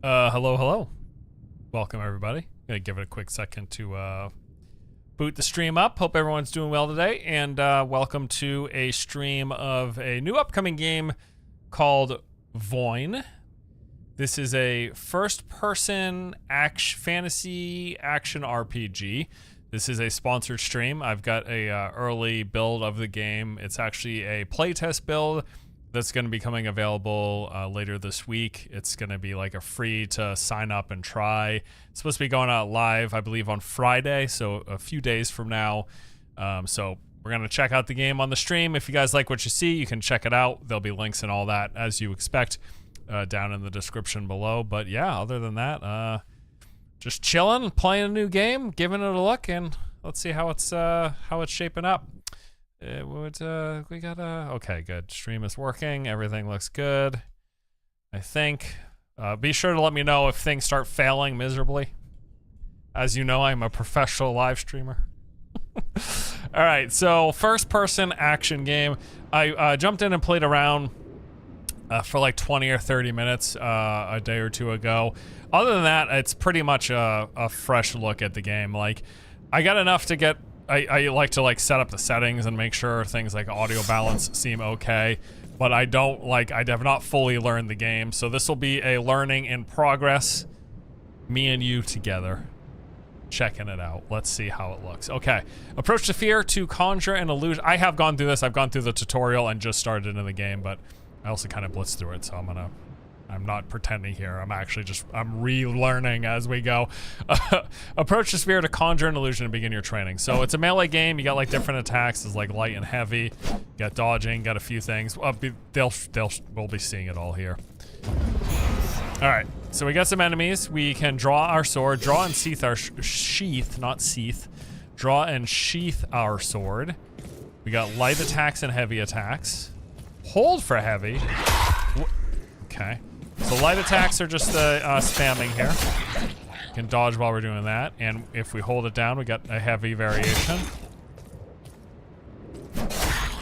Hello. Welcome, everybody. Gonna give it a quick second to boot the stream up. Hope everyone's doing well today, and welcome to a stream of a new upcoming game called Voin. This is a first-person fantasy action RPG. This is a sponsored stream. I've got a early build of the game. It's actually a playtest build that's going to be coming available later this week. It's going to be like a free to sign up and try. It's supposed to be going out live, I believe, on Friday, so a few days from now. So we're going to check out the game on the stream. If you guys like what you see, you can check it out. There'll be links and all that, as you expect, down in the description below. But yeah, other than that, just chilling, playing a new game, giving it a look, and let's see how it's shaping up. Okay, good. Stream is working. Everything looks good, I think. Be sure to let me know if things start failing miserably. As you know, I'm a professional live streamer. All right, so first-person action game. I jumped in and played around for like 20 or 30 minutes a day or two ago. Other than that, it's pretty much a fresh look at the game. Like, I got enough to get... I like to like set up the settings and make sure things like audio balance seem okay, but I have not fully learned the game, so this will be a learning in progress. Me and you together, checking it out. Let's see how it looks. Okay, approach the sphere to conjure an illusion. I have gone through this. I've gone through the tutorial and just started into the game, but I also kind of blitzed through it, so I'm not pretending here. I'm relearning as we go. Approach the sphere to conjure an illusion and begin your training. So it's a melee game. You got like different attacks. There's like light and heavy. You got dodging. Got a few things. We'll be seeing it all here. All right. So we got some enemies. We can draw our sword. Draw and sheath our sheath, not seath. Draw and sheath our sword. We got light attacks and heavy attacks. Hold for heavy. Okay. So light attacks are just spamming here. You can dodge while we're doing that, and if we hold it down, we got a heavy variation.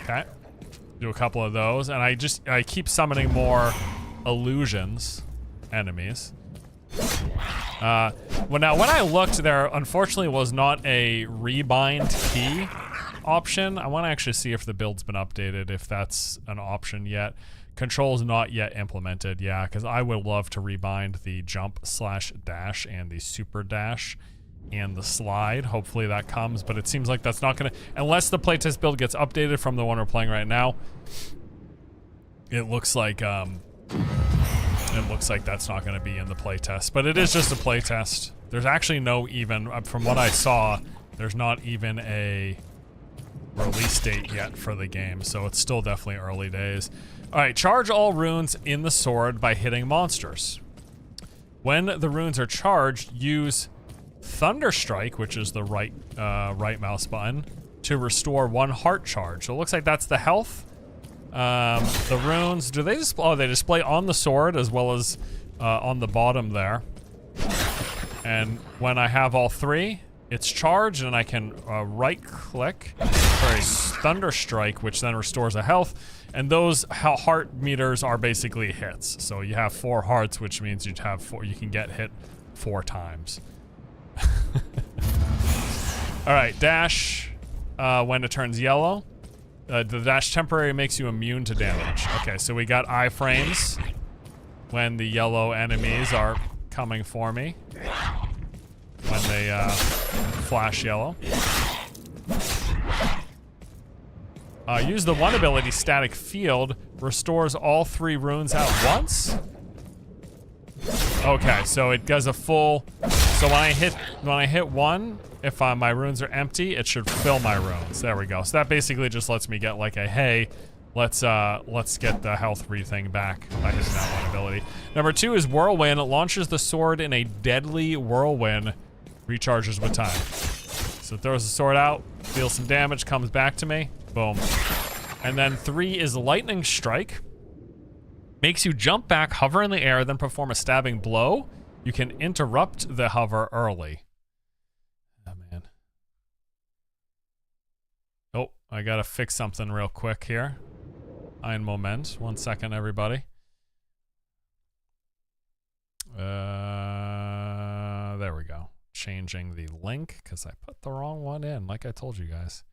Okay. Do a couple of those, and I keep summoning more illusions, enemies. Well, now when I looked, there unfortunately was not a rebind key option. I want to actually see if the build's been updated, if that's an option yet. Controls not yet implemented, yeah, because I would love to rebind the jump/dash and the super dash and the slide. Hopefully that comes, but it seems like that's not gonna, unless the playtest build gets updated from the one we're playing right now. It looks like that's not gonna be in the playtest, but it is just a playtest. There's actually no even, from what I saw, there's not even a release date yet for the game, so it's still definitely early days. Alright, charge all runes in the sword by hitting monsters. When the runes are charged, use Thunder Strike, which is the right mouse button, to restore 1 heart charge. So it looks like that's the health. The runes, do they display? Oh, they display on the sword as well as on the bottom there. And when I have all 3, it's charged, and I can right-click for a Thunder Strike, which then restores a health. And those heart meters are basically hits. So you have 4 hearts, which means you can get hit 4 times. All right, dash when it turns yellow. The dash temporarily makes you immune to damage. Okay, so we got iframes when the yellow enemies are coming for me. When they flash yellow. Use the 1 ability, Static Field, restores all 3 runes at once. Okay, so it does a full. So when I hit 1, if my runes are empty, it should fill my runes. There we go. So that basically just lets me get like a hey, let's get the health thing back by hitting that 1 ability. Number 2 is Whirlwind. It launches the sword in a deadly whirlwind, recharges with time. So it throws the sword out, deals some damage, comes back to me. Boom. And then 3 is Lightning Strike. Makes you jump back, hover in the air, then perform a stabbing blow. You can interrupt the hover early. Oh, man. Oh, I gotta fix something real quick here. Ein Moment. 1 second, everybody. changing the link because I put the wrong one in. Like I told you guys,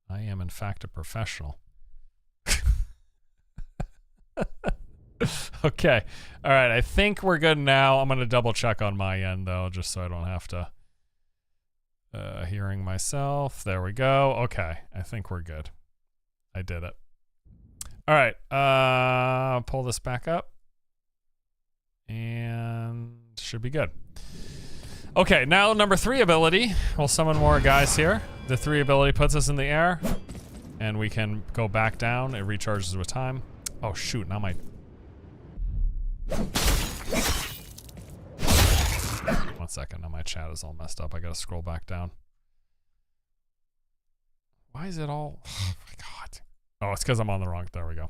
I am in fact a professional. Okay. All right. I think we're good now. I'm going to double check on my end though, just so I don't have to hearing myself. There we go. Okay. I think we're good. I did it. All right. Pull this back up and should be good. Okay. Now number 3 ability. We'll summon more guys here. The 3 ability puts us in the air and we can go back down. It recharges with time. Oh shoot. Now my... 1 second, now my chat is all messed up. I gotta scroll back down. Why is it all... Oh my god. Oh, it's because I'm on the wrong... There we go.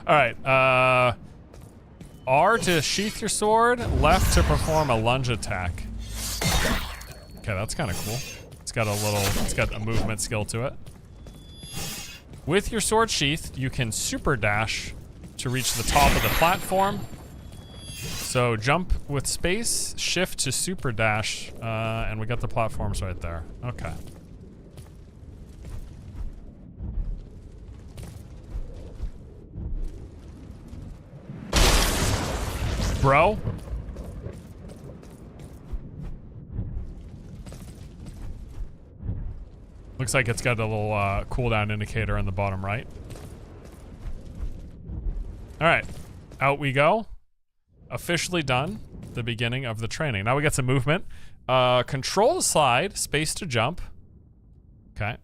Alright, R to sheath your sword, left to perform a lunge attack. Okay, that's kind of cool. It's got a movement skill to it. With your sword sheathed, you can super dash to reach the top of the platform. So jump with space, shift to super dash, and we got the platforms right there. Okay. Bro? Looks like it's got a little cooldown indicator in the bottom right. All right, out we go. Officially done. The beginning of the training. Now we got some movement. Control the slide, space to jump. Okay.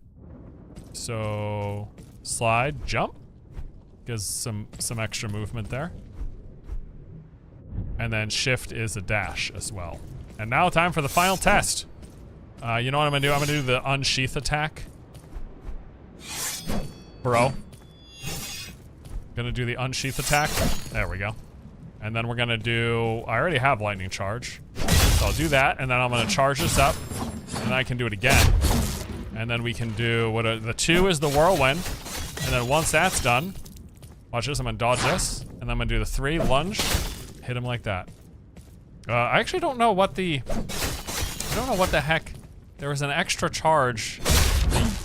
So slide, jump. Gives some extra movement there. And then shift is a dash as well. And now time for the final test. You know what I'm gonna do? I'm gonna do the unsheath attack. Bro. Gonna do the unsheath attack. There we go. And then we're gonna do... I already have lightning charge. So I'll do that, and then I'm gonna charge this up. And then I can do it again. And then we can do... the 2 is the whirlwind. And then once that's done... Watch this, I'm gonna dodge this. And then I'm gonna do the 3, lunge. Hit him like that. I actually don't know what the... I don't know what the heck... There was an extra charge.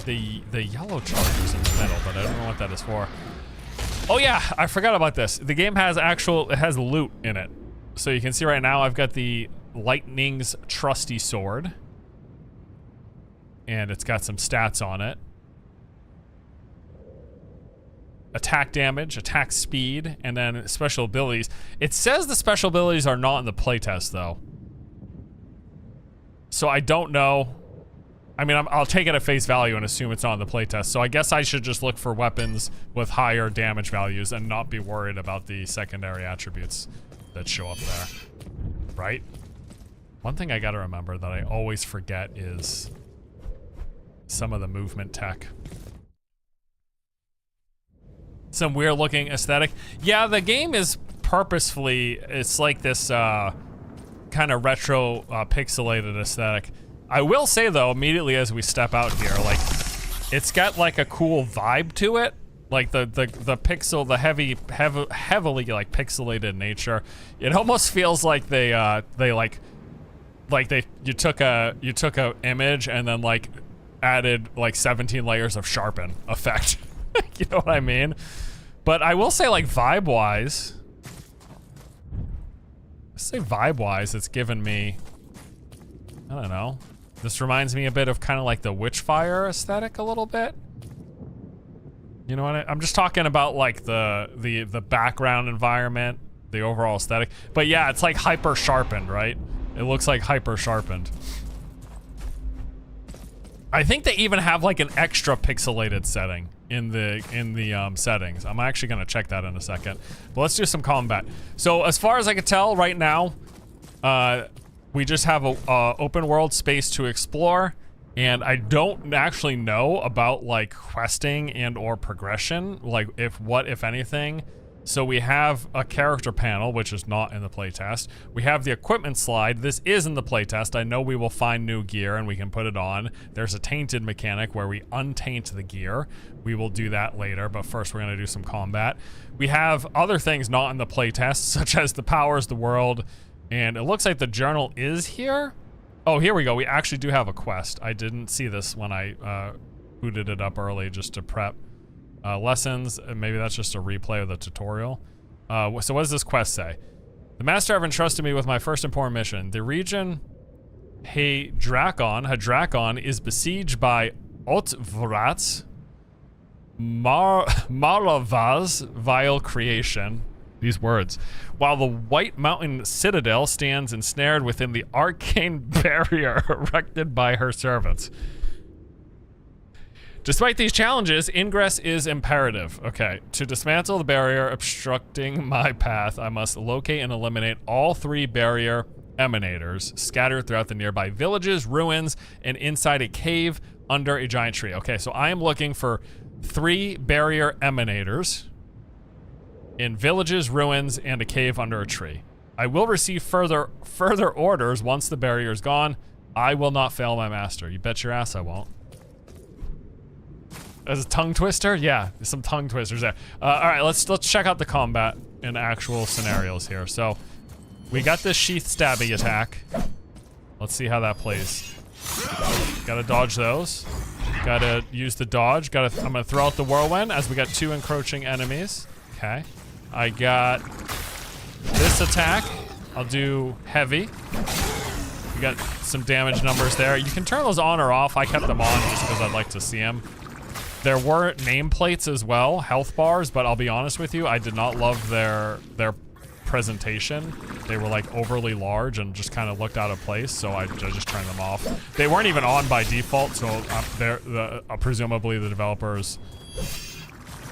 The yellow charge is in the middle, but I don't know what that is for. Oh yeah, I forgot about this. The game has it has loot in it. So you can see right now I've got the Lightning's Trusty Sword. And it's got some stats on it. Attack damage, attack speed, and then special abilities. It says the special abilities are not in the playtest though. So I don't know. I mean, I'll take it at face value and assume it's not in the playtest. So I guess I should just look for weapons with higher damage values and not be worried about the secondary attributes that show up there. Right? One thing I gotta remember that I always forget is some of the movement tech. Some weird looking aesthetic. Yeah, the game is purposefully, it's like this kind of retro pixelated aesthetic. I will say though, immediately as we step out here, like, it's got like a cool vibe to it. Like the pixel, the heavily like pixelated nature. It almost feels like you took a image and then like added like 17 layers of sharpen effect. You know what I mean? But I will say, like, vibe-wise, it's given me, I don't know. This reminds me a bit of kind of like the Witchfire aesthetic a little bit. You know what I'm just talking about, like the background environment, the overall aesthetic. But yeah, it's like hyper sharpened, right? It looks like hyper sharpened. I think they even have like an extra pixelated setting in the settings. I'm actually gonna check that in a second. But let's do some combat. So as far as I can tell right now, we just have a open world space to explore, and I don't actually know about like questing and or progression, like if anything. So we have a character panel, which is not in the playtest. We have the equipment slide. This is in the playtest. I know we will find new gear and we can put it on. There's a tainted mechanic where we untaint the gear. We will do that later, but first we're gonna do some combat. We have other things not in the playtest, such as the powers the world, And it looks like the journal is here. Oh, here we go. We actually do have a quest. I didn't see this when I booted it up early just to prep. Lessons, maybe that's just a replay of the tutorial. So what does this quest say? The master have entrusted me with my first important mission. The region Hadrakon is besieged by Otvrats, Maravaz, vile creation. These words. While the White Mountain Citadel stands ensnared within the arcane barrier erected by her servants. Despite these challenges, ingress is imperative. Okay, to dismantle the barrier obstructing my path, I must locate and eliminate all 3 barrier emanators scattered throughout the nearby villages, ruins, and inside a cave under a giant tree. Okay, so I am looking for 3 barrier emanators in villages, ruins, and a cave under a tree. I will receive further orders once the barrier is gone. I will not fail my master. You bet your ass I won't. As a tongue twister? Yeah, there's some tongue twisters there. All right, let's check out the combat in actual scenarios here. So, we got this sheath stabby attack. Let's see how that plays. Gotta dodge those. Gotta use the dodge. I'm gonna throw out the whirlwind as we got 2 encroaching enemies. Okay. I got this attack. I'll do heavy. We got some damage numbers there. You can turn those on or off. I kept them on just because I'd like to see them. There were nameplates as well, health bars, but I'll be honest with you, I did not love their presentation. They were like overly large and just kind of looked out of place, so I just turned them off. They weren't even on by default, so presumably the developers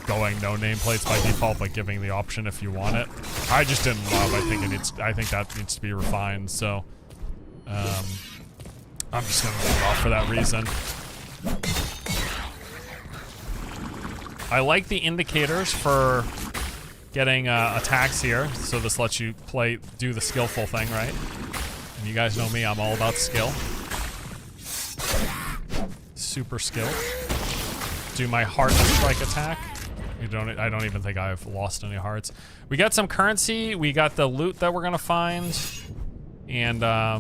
going no nameplates by default, but giving the option if you want it. I just didn't love. I think that needs to be refined. So I'm just gonna leave it off for that reason. I like the indicators for getting attacks here. So this lets you do the skillful thing, right? And you guys know me, I'm all about skill. Super skill. Do my heart strike attack. I don't even think I've lost any hearts. We got some currency. We got the loot that we're gonna find. And I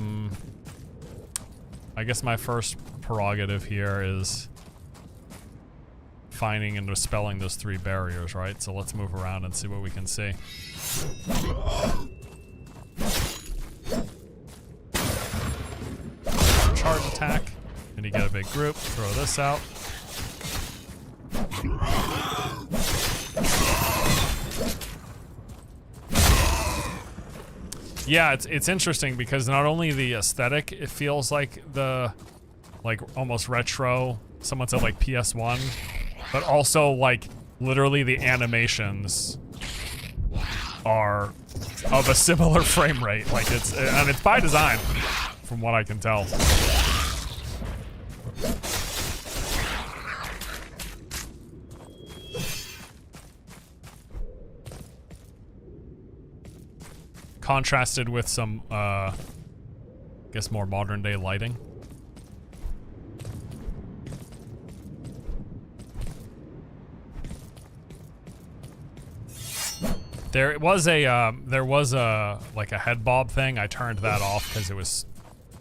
guess my first prerogative here is finding and dispelling those 3 barriers, right? So let's move around and see what we can see. Charge attack. And you get a big group. Throw this out. Yeah, it's interesting because not only the aesthetic, it feels like almost retro, someone said like PS1, but also like literally the animations are of a similar frame rate. Like it's by design, from what I can tell. Contrasted with some, I guess more modern day lighting. There was a like a head bob thing. I turned that off because I was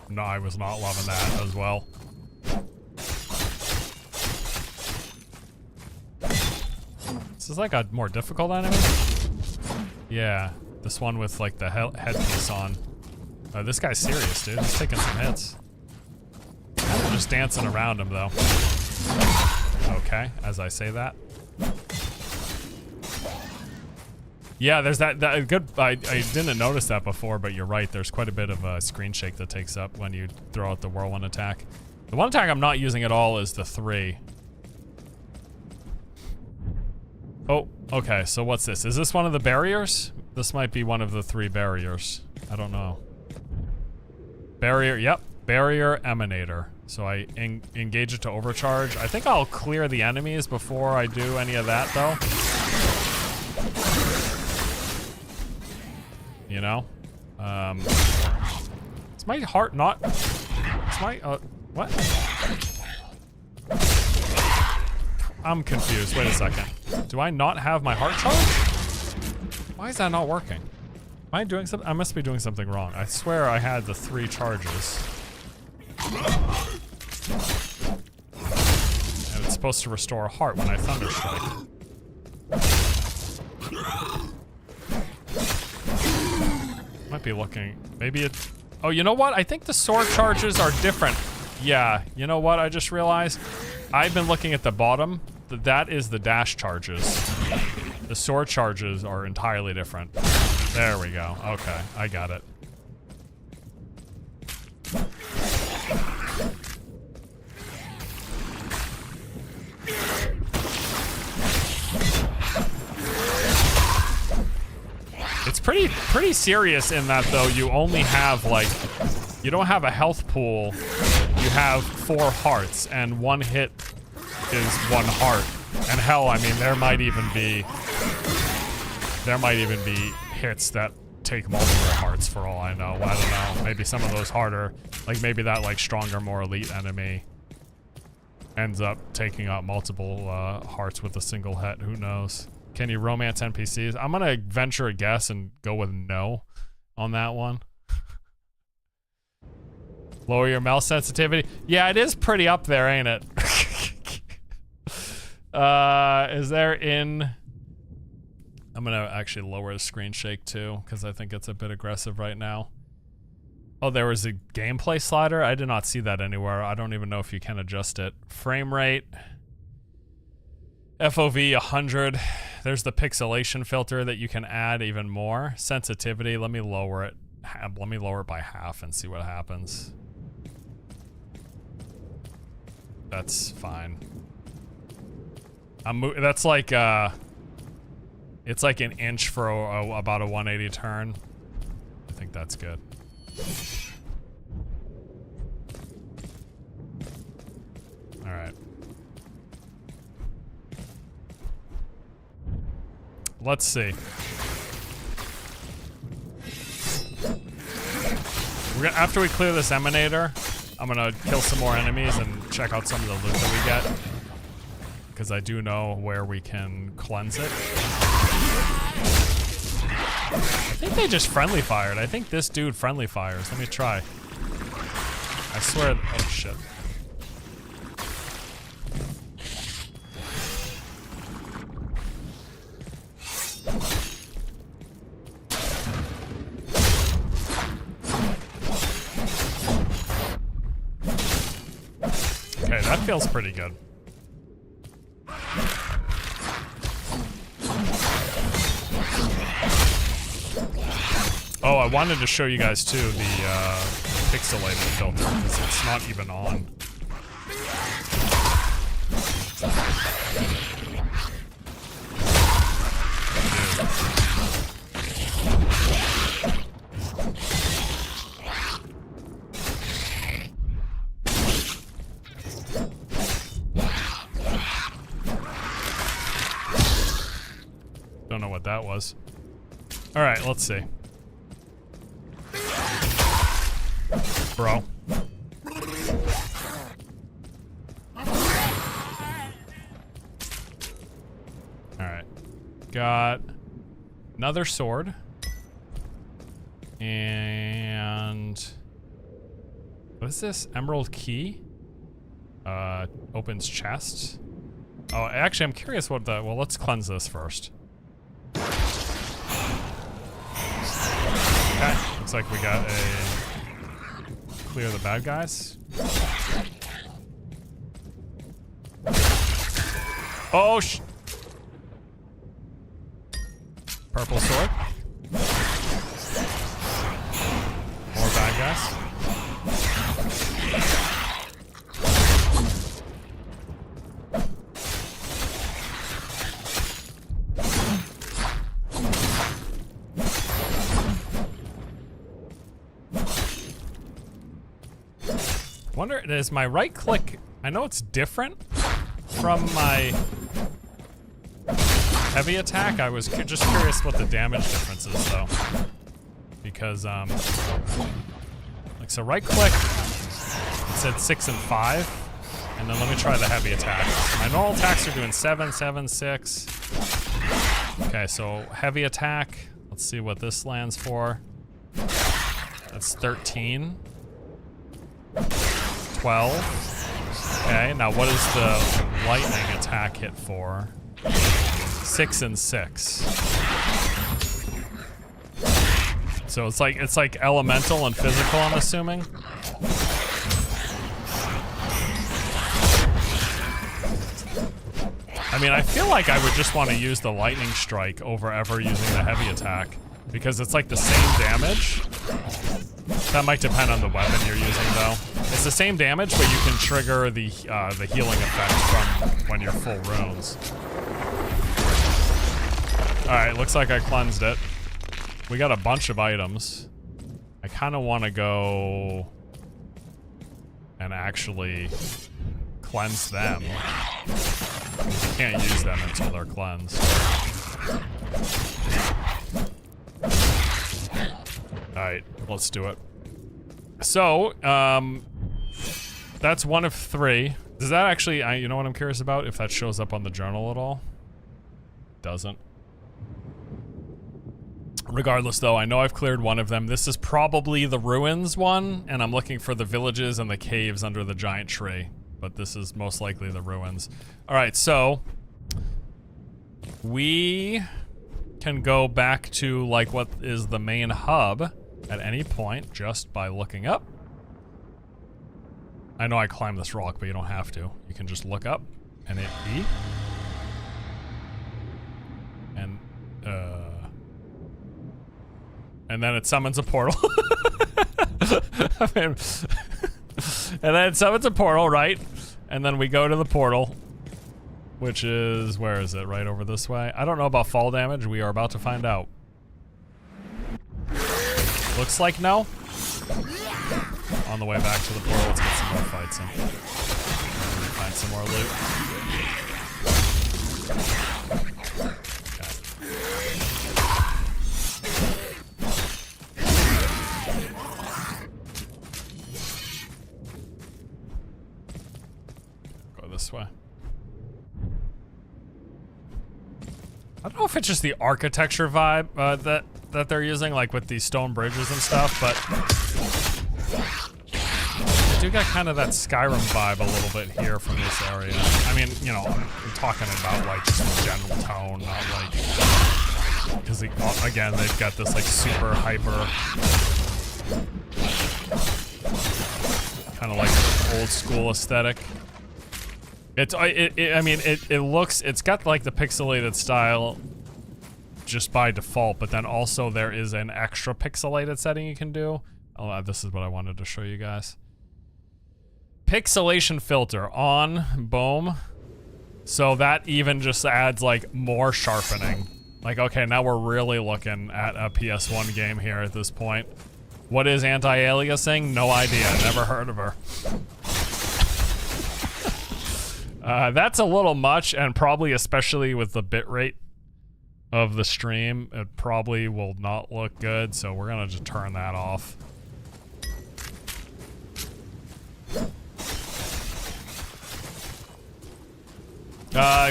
not loving that as well. This is like a more difficult enemy. Yeah. This one with like the headpiece on. This guy's serious, dude. He's taking some hits. I'm just dancing around him though. Okay, as I say that. Yeah, there's that good. I didn't notice that before, but you're right. There's quite a bit of a screen shake that takes up when you throw out the whirlwind attack. The one attack I'm not using at all is the 3. Oh, okay. So what's this? Is this one of the barriers? This might be one of the 3 barriers. I don't know. Barrier, yep. Barrier emanator. So I engage it to overcharge. I think I'll clear the enemies before I do any of that, though. You know? Is my heart not... Is my... what? I'm confused. Wait a second. Do I not have my heart charge? Why is that not working? Am I doing something? I must be doing something wrong. I swear I had the 3 charges. And it's supposed to restore a heart when I Thunderstrike. Might be looking, maybe it, oh, you know what? I think the sword charges are different. Yeah, you know what I just realized? I've been looking at the bottom. That is the dash charges. The sword charges are entirely different. There we go. Okay, I got it. It's pretty serious in that, though. You only have, like, you don't have a health pool. You have 4 hearts, and 1 hit is 1 heart. And hell, I mean, there might even be hits that take multiple hearts for all I know. I don't know. Maybe some of those harder, like maybe that like stronger, more elite enemy ends up taking out multiple hearts with a single hit. Who knows? Can you romance NPCs? I'm gonna venture a guess and go with no on that one. Lower your mouse sensitivity. Yeah, it is pretty up there, ain't it? Is there in... I'm gonna actually lower the screen shake too, because I think it's a bit aggressive right now. Oh, there was a gameplay slider? I did not see that anywhere. I don't even know if you can adjust it. Frame rate. FOV 100. There's the pixelation filter that you can add even more. Sensitivity, let me lower it. Let me lower it by half and see what happens. That's fine. That's like, it's like an inch for about a 180 turn. I think that's good. All right. Let's see. After we clear this Emanator, I'm gonna kill some more enemies and check out some of the loot that we get. Because I do know where we can cleanse it. I think they just friendly fired. I think this dude friendly fires. Let me try. I swear. Oh shit. Okay, that feels pretty good. Oh, I wanted to show you guys too the pixelated filter because it's not even on. Don't know what that was. All right, let's see. Bro. Alright. Got another sword. And what is this? Emerald key? Opens chest. Oh, actually I'm curious what the, well, let's cleanse this first. Okay, looks like we got a clear the bad guys. Oh, purple sword. More bad guys. Wonder, is my right click, I know it's different from my heavy attack. I was just curious what the damage difference is though. Because, like, so right click, it said 6 and 5. And then let me try the heavy attack. My normal attacks are doing 7, 7, 6. Okay, so heavy attack, Let's see what this lands for. That's 13. 12. Okay, now what is the lightning attack hit for? 6 and 6. So it's like elemental and physical, I'm assuming. I mean, I feel like I would just want to use the lightning strike over ever using the heavy attack because it's like the same damage. That might depend on the weapon you're using, though. It's the same damage, but you can trigger the healing effect from when you're full runes. All right, looks like I cleansed it. We got a bunch of items. I kind of want to go and actually cleanse them. You can't use them until they're cleansed. Alright, let's do it. So, that's 1 of 3. Does that actually, you know what I'm curious about? If that shows up on the journal at all? Doesn't. Regardless, though, I know I've cleared 1 of them. This is probably the ruins one, and I'm looking for the villages and the caves under the giant tree. But this is most likely the ruins. Alright, so we can go back to like what is the main hub at any point just by looking up. I know I climbed this rock, but you don't have to. You can just look up and hit E. And then it summons a portal. I mean, and then it summons a portal, right? And then we go to the portal, which is, where is it? Right over this way. I don't know about fall damage. We are about to find out. Looks like no. On the way back to the portal, let's get some more fights in. Find some more loot. This way. I don't know if it's just the architecture vibe that they're using, like with these stone bridges and stuff, but I do get kind of that Skyrim vibe a little bit here from this area. I mean, you know, I'm talking about like just the general tone, not like, because again, they've got this like super hyper, kind of like old school aesthetic. I mean, it looks, it's got like the pixelated style just by default, but then also there is an extra pixelated setting you can do. Oh, this is what I wanted to show you guys. Pixelation filter on, boom. So that even just adds like more sharpening. Like, okay, now we're really looking at a PS1 game here at this point. What is anti-aliasing? No idea, never heard of her. That's a little much, and probably especially with the bitrate of the stream, it probably will not look good, so we're gonna just turn that off.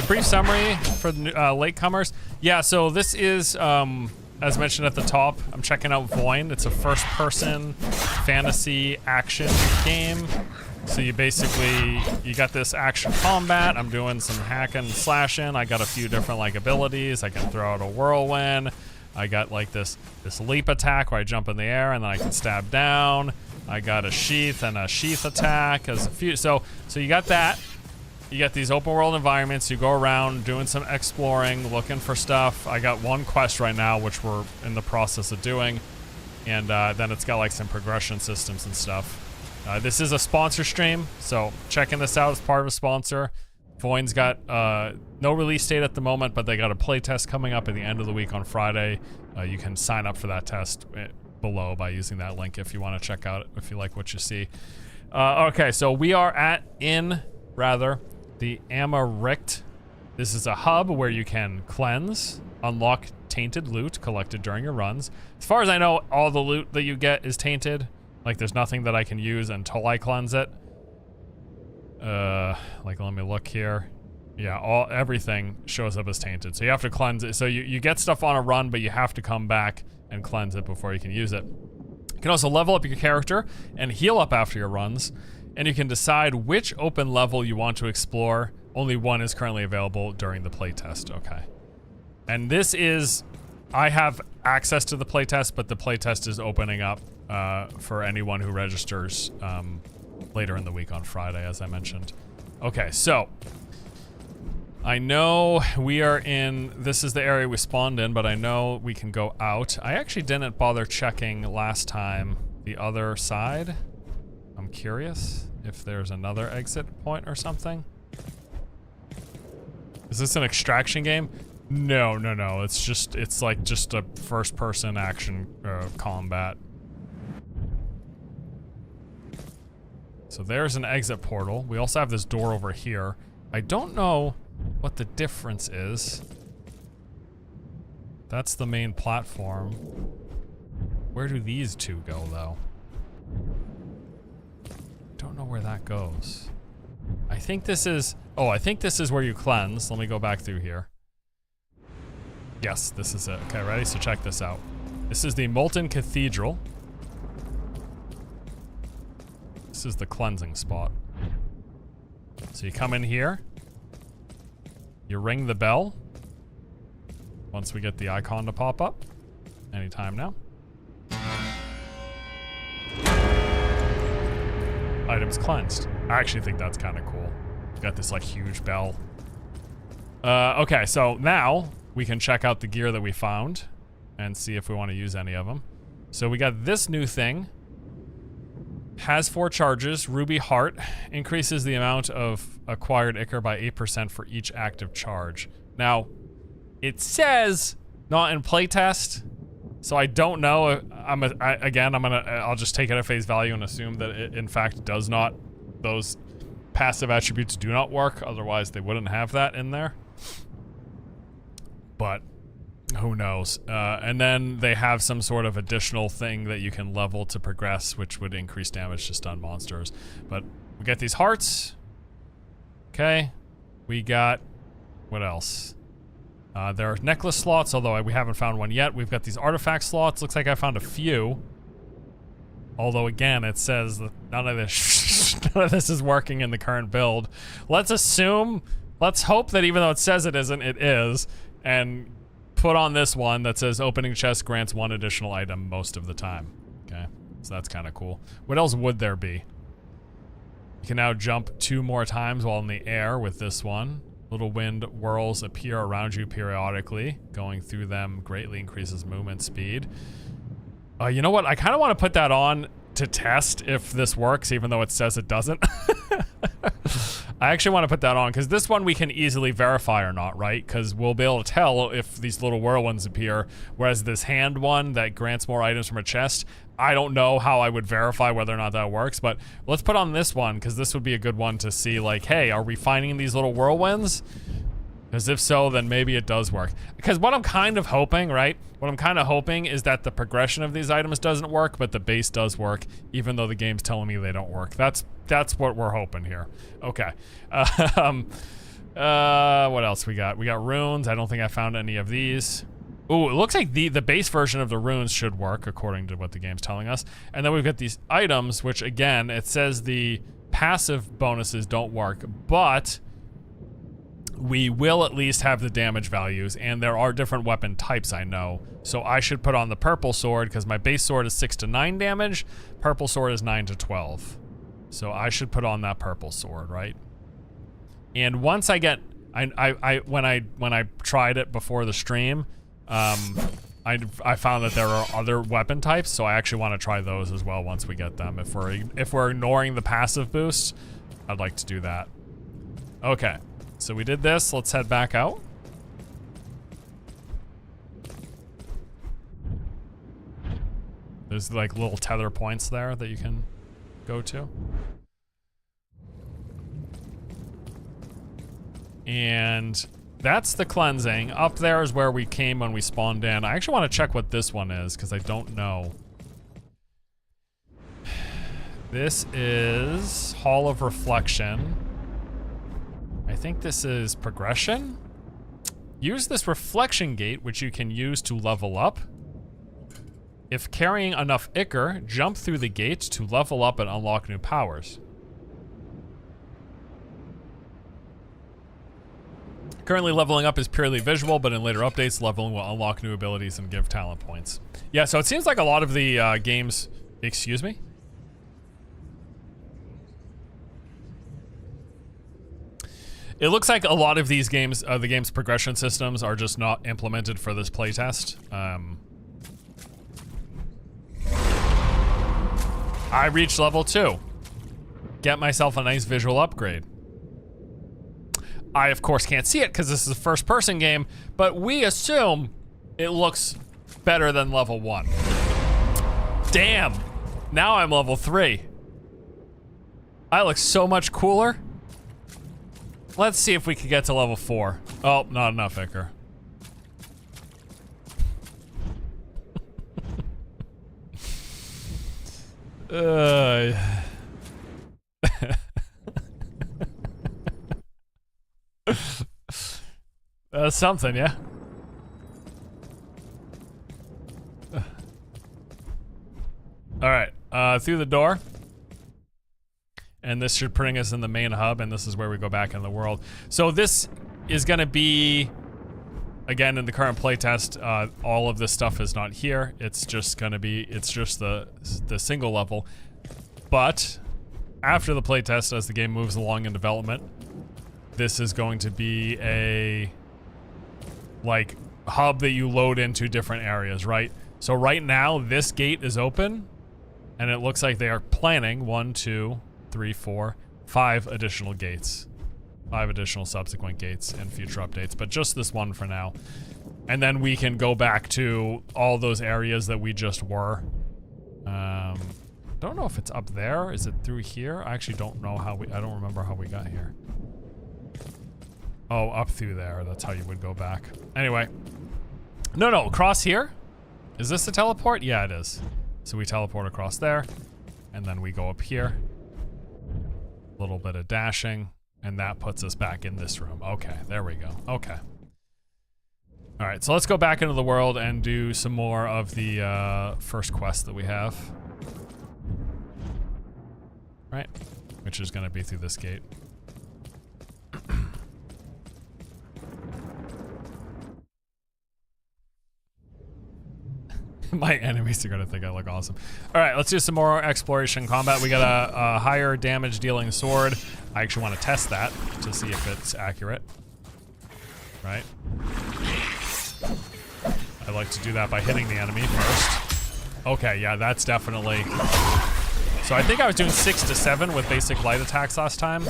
Brief summary for the latecomers. Yeah, so this is, as mentioned at the top, I'm checking out Voin. It's a first-person fantasy action game. So you basically, you got this action combat. I'm doing some hacking, slashing. I got a few different like abilities. I can throw out a whirlwind. I got like this leap attack where I jump in the air and then I can stab down. I got a sheath and a sheath attack as a few. So you got that. You got these open world environments. You go around doing some exploring, looking for stuff. I got one quest right now, which we're in the process of doing. And then it's got like some progression systems and stuff. This is a sponsor stream, so checking this out as part of a sponsor. Voin's got no release date at the moment, but they got a play test coming up at the end of the week on Friday. You can sign up for that test below by using that link if you want to check out it, if you like what you see. Okay, so we are the Amarict. This is a hub where you can cleanse, unlock tainted loot collected during your runs. As far as I know, all the loot that you get is tainted. Like, there's nothing that I can use until I cleanse it. Like, let me look here. Yeah, everything shows up as tainted. So you have to cleanse it. So you get stuff on a run, but you have to come back and cleanse it before you can use it. You can also level up your character and heal up after your runs. And you can decide which open level you want to explore. Only one is currently available during the playtest. Okay. And this is... I have access to the playtest, but the playtest is opening up for anyone who registers later in the week on Friday, as I mentioned. Okay, so... I know we are in, this is the area we spawned in, but I know we can go out. I actually didn't bother checking last time the other side. I'm curious if there's another exit point or something. Is this an extraction game? No. It's like just a first person action combat. So there's an exit portal. We also have this door over here. I don't know what the difference is. That's the main platform. Where do these two go, though? Don't know where that goes. I think this is... Oh, I think this is where you cleanse. Let me go back through here. Yes, this is it. Okay, ready? So check this out. This is the Molten Cathedral. This is the cleansing spot. So you come in here. You ring the bell. Once we get the icon to pop up. Anytime now. Items cleansed. I actually think that's kind of cool. Got this like huge bell. Okay, so now we can check out the gear that we found and see if we want to use any of them. So we got this new thing. Has 4 charges. Ruby Heart increases the amount of acquired Ichor by 8% for each active charge. Now, it says not in playtest, so I don't know. I'll just take it at face value and assume that it in fact does not. Those passive attributes do not work. Otherwise, they wouldn't have that in there. But who knows? And then they have some sort of additional thing that you can level to progress, which would increase damage to stun monsters. But we get these hearts. Okay. We got... What else? There are necklace slots, although we haven't found one yet. We've got these artifact slots. Looks like I found a few. Although, again, it says that none of this is working in the current build. Let's hope that even though it says it isn't, it is. And... put on this one that says opening chest grants 1 additional item most of the time. Okay, so that's kind of cool. What else would there be? You can now jump 2 more times while in the air with this one. Little wind whirls appear around you periodically. Going through them greatly increases movement speed. You know what? I kind of want to put that on to test if this works, even though it says it doesn't. I actually want to put that on, because this one we can easily verify or not, right? Because we'll be able to tell if these little whirlwinds appear, whereas this hand one that grants more items from a chest, I don't know how I would verify whether or not that works, but let's put on this one, because this would be a good one to see, like, hey, are we finding these little whirlwinds? Because if so, then maybe it does work. Because what I'm kind of hoping, right? What I'm kind of hoping is that the progression of these items doesn't work, but the base does work, even though the game's telling me they don't work. That's what we're hoping here. Okay. What else we got? We got runes. I don't think I found any of these. Ooh, it looks like the base version of the runes should work, according to what the game's telling us. And then we've got these items, which, again, it says the passive bonuses don't work, but... we will at least have the damage values, and there are different weapon types, I know. So I should put on the purple sword, because my base sword is 6 to 9 damage. Purple sword is 9 to 12. So I should put on that purple sword, right? And once I get... when I tried it before the stream, I found that there are other weapon types, so I actually want to try those as well once we get them. If we're ignoring the passive boost, I'd like to do that. Okay. So we did this. Let's head back out. There's like little tether points there that you can go to. And that's the cleansing. Up there is where we came when we spawned in. I actually want to check what this one is because I don't know. This is Hall of Reflection. I think this is progression. Use this reflection gate, which you can use to level up. If carrying enough ichor, jump through the gate to level up and unlock new powers. Currently, leveling up is purely visual, but in later updates, leveling will unlock new abilities and give talent points. Yeah, so it seems like a lot of the games... Excuse me? It looks like a lot of these games, the game's progression systems are just not implemented for this playtest. I reached level 2. Get myself a nice visual upgrade. I, of course, can't see it because this is a first-person game, but we assume it looks better than level 1. Damn! Now I'm level 3. I look so much cooler. Let's see if we can get to level 4. Oh, not enough ichor. That's something, yeah. All right, through the door. And this should bring us in the main hub, and this is where we go back in the world. So this is gonna be, again, in the current playtest, all of this stuff is not here. It's just gonna be, it's just the single level. But after the playtest, as the game moves along in development, this is going to be a, like, hub that you load into different areas, right? So right now, this gate is open, and it looks like they are planning 1, 2, 3, 4, 5 additional gates. 5 additional subsequent gates in future updates, but just this one for now. And then we can go back to all those areas that we just were. Don't know if it's up there. Is it through here? I actually don't know how I don't remember how we got here. Oh, up through there. That's how you would go back. Anyway. No, across here? Is this a teleport? Yeah, it is. So we teleport across there, and then we go up here. A little bit of dashing, and that puts us back in this room. Okay, there we go. Okay. All right, so let's go back into the world and do some more of the first quest that we have. Right, which is gonna be through this gate. My enemies are gonna think I look awesome. All right, let's do some more exploration combat. We got a higher damage dealing sword. I actually want to test that to see if it's accurate. Right? I like to do that by hitting the enemy first. Okay, yeah, that's definitely... So I think I was doing 6 to 7 with basic light attacks last time.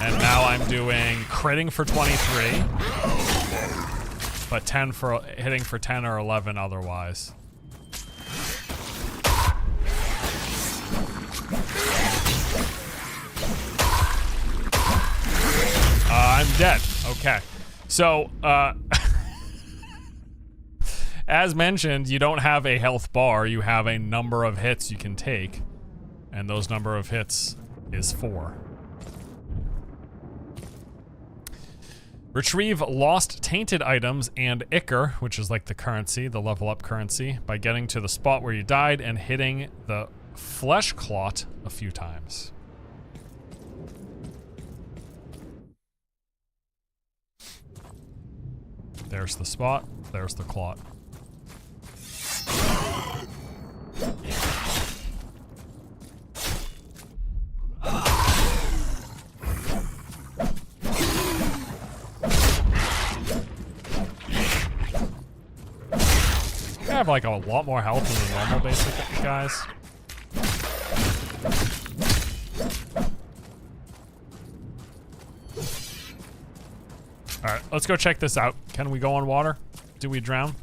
And now I'm doing critting for 23. But 10 for hitting for 10 or 11 otherwise. I'm dead. Okay. So, as mentioned, you don't have a health bar. You have a number of hits you can take. And those number of hits is 4. Retrieve lost tainted items and ichor, which is like the currency, the level up currency, by getting to the spot where you died and hitting the flesh clot a few times. There's the spot, there's the clot. I have like a lot more health than the normal basic guys. Alright, let's go check this out. Can we go on water? Do we drown?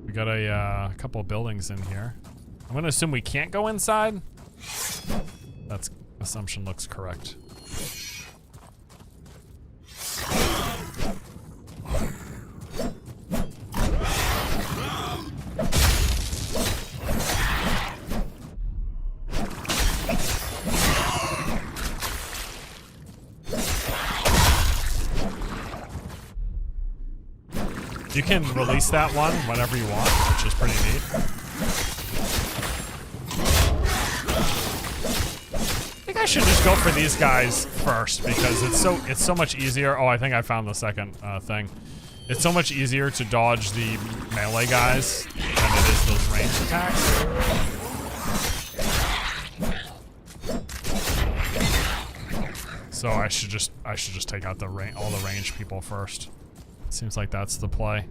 We got a couple of buildings in here. I'm gonna assume we can't go inside. That assumption looks correct. You can release that one whenever you want, which is pretty neat. I think I should just go for these guys first because it's so much easier. Oh, I think I found the second thing. It's so much easier to dodge the melee guys than it is those ranged attacks. So I should just take out all the ranged people first. Seems like that's the play.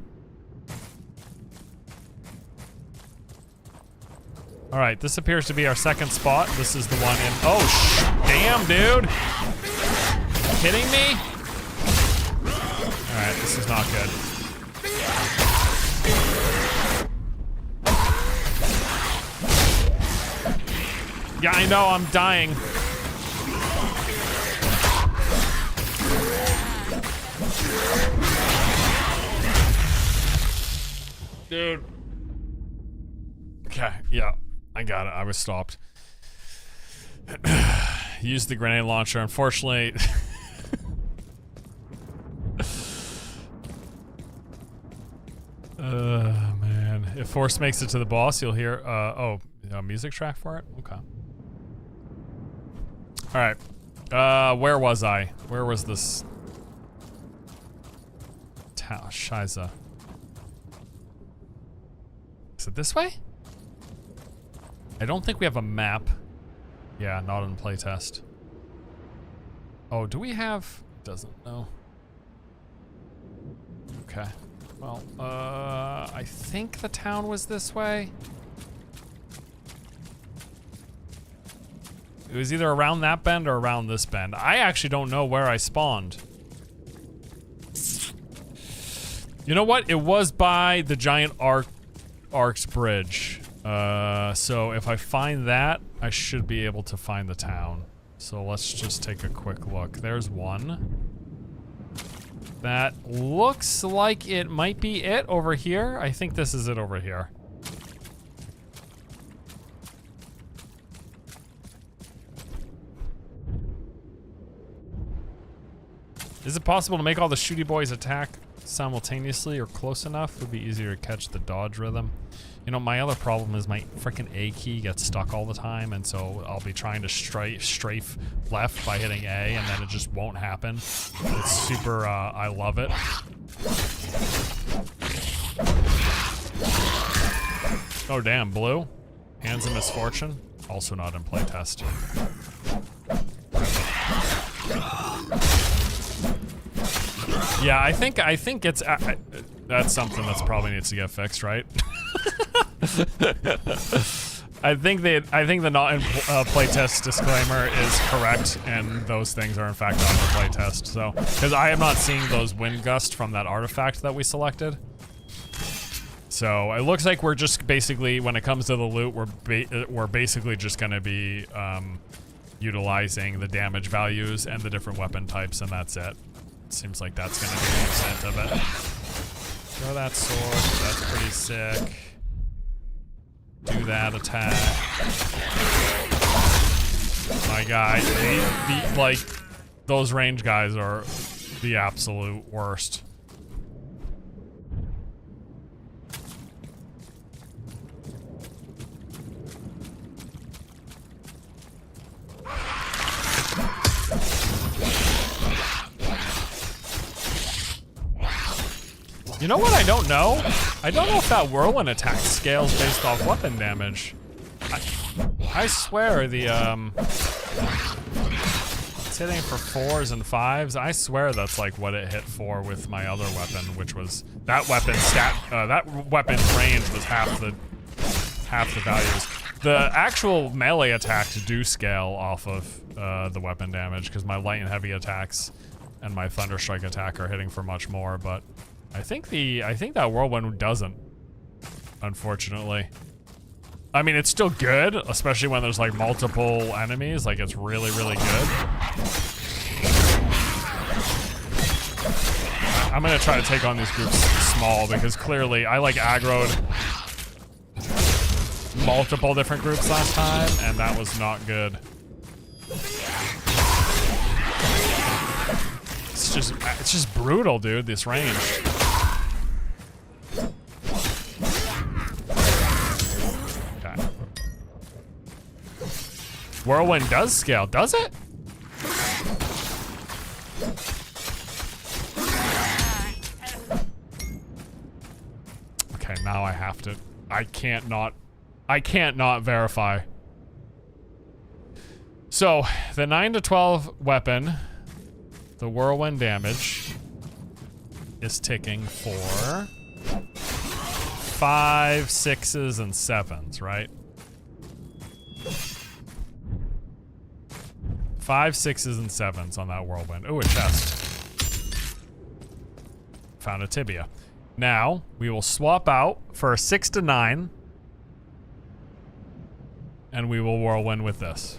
All right, this appears to be our second spot. This is the one in. Oh, damn, dude! Kidding me? All right, this is not good. Yeah, I know, I'm dying. Dude. Okay, yeah, I got it. I was stopped. Use the grenade launcher. Unfortunately, man. If Force makes it to the boss, you'll hear, oh, a music track for it? Okay. Alright. Where was I? Where was this? Shiza. Is it this way? I don't think we have a map. Yeah, not in playtest. Oh, do we have? Doesn't know. Okay. Well, I think the town was this way. It was either around that bend or around this bend. I actually don't know where I spawned. You know what? It was by the giant Arcs Bridge. So if I find that, I should be able to find the town. So let's just take a quick look. There's one. That looks like it might be it over here. I think this is it over here. Is it possible to make all the shooty boys attack simultaneously or close enough? Would be easier to catch the dodge rhythm. You know, my other problem is my freaking A key gets stuck all the time, and so I'll be trying to strafe left by hitting A, and then it just won't happen. It's super, I love it. Oh damn, blue. Hands of Misfortune. Also not in playtest. Yeah, I think it's that's something that's probably needs to get fixed, right? I think the not in playtest disclaimer is correct, and those things are in fact not in playtest. So, because I have not seen those wind gust from that artifact that we selected. So it looks like we're just basically, when it comes to the loot, we're basically just going to be utilizing the damage values and the different weapon types, and that's it. Seems like that's gonna be the extent of it. Throw that sword, that's pretty sick. Do that attack. My guy, like, those range guys are the absolute worst. You know what I don't know? I don't know if that whirlwind attack scales based off weapon damage. I swear the, it's hitting for 4s and 5s. I swear that's like what it hit for with my other weapon, which was, that weapon's range was half the values. The actual melee attacks do scale off of the weapon damage, because my light and heavy attacks and my Thunderstrike attack are hitting for much more, but I think that whirlwind doesn't, unfortunately. I mean, it's still good, especially when there's like multiple enemies. Like, it's really, really good. I'm gonna try to take on these groups small, because clearly I like aggroed multiple different groups last time, and that was not good. It's just brutal, dude, this range. Whirlwind does scale, does it? Okay, now I have to. I can't not verify. So, the 9 to 12 weapon, the whirlwind damage, is ticking for 5, 6s, and 7s, right? 5, 6s, and 7s on that whirlwind. Ooh, a chest. Found a tibia. Now, we will swap out for a 6 to 9. And we will whirlwind with this.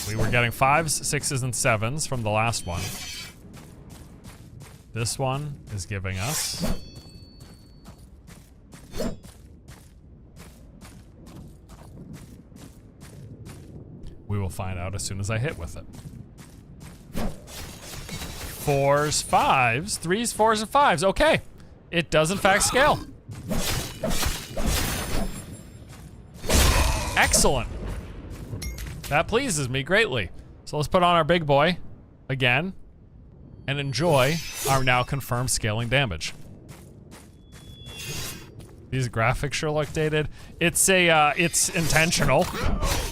We were getting 5s, 6s, and 7s from the last one. This one is giving us... We will find out as soon as I hit with it. 4s, 5s, 3s, 4s, and 5s. Okay. It does in fact scale. Excellent. That pleases me greatly. So let's put on our big boy again and enjoy our now confirmed scaling damage. These graphics sure look dated. It's intentional.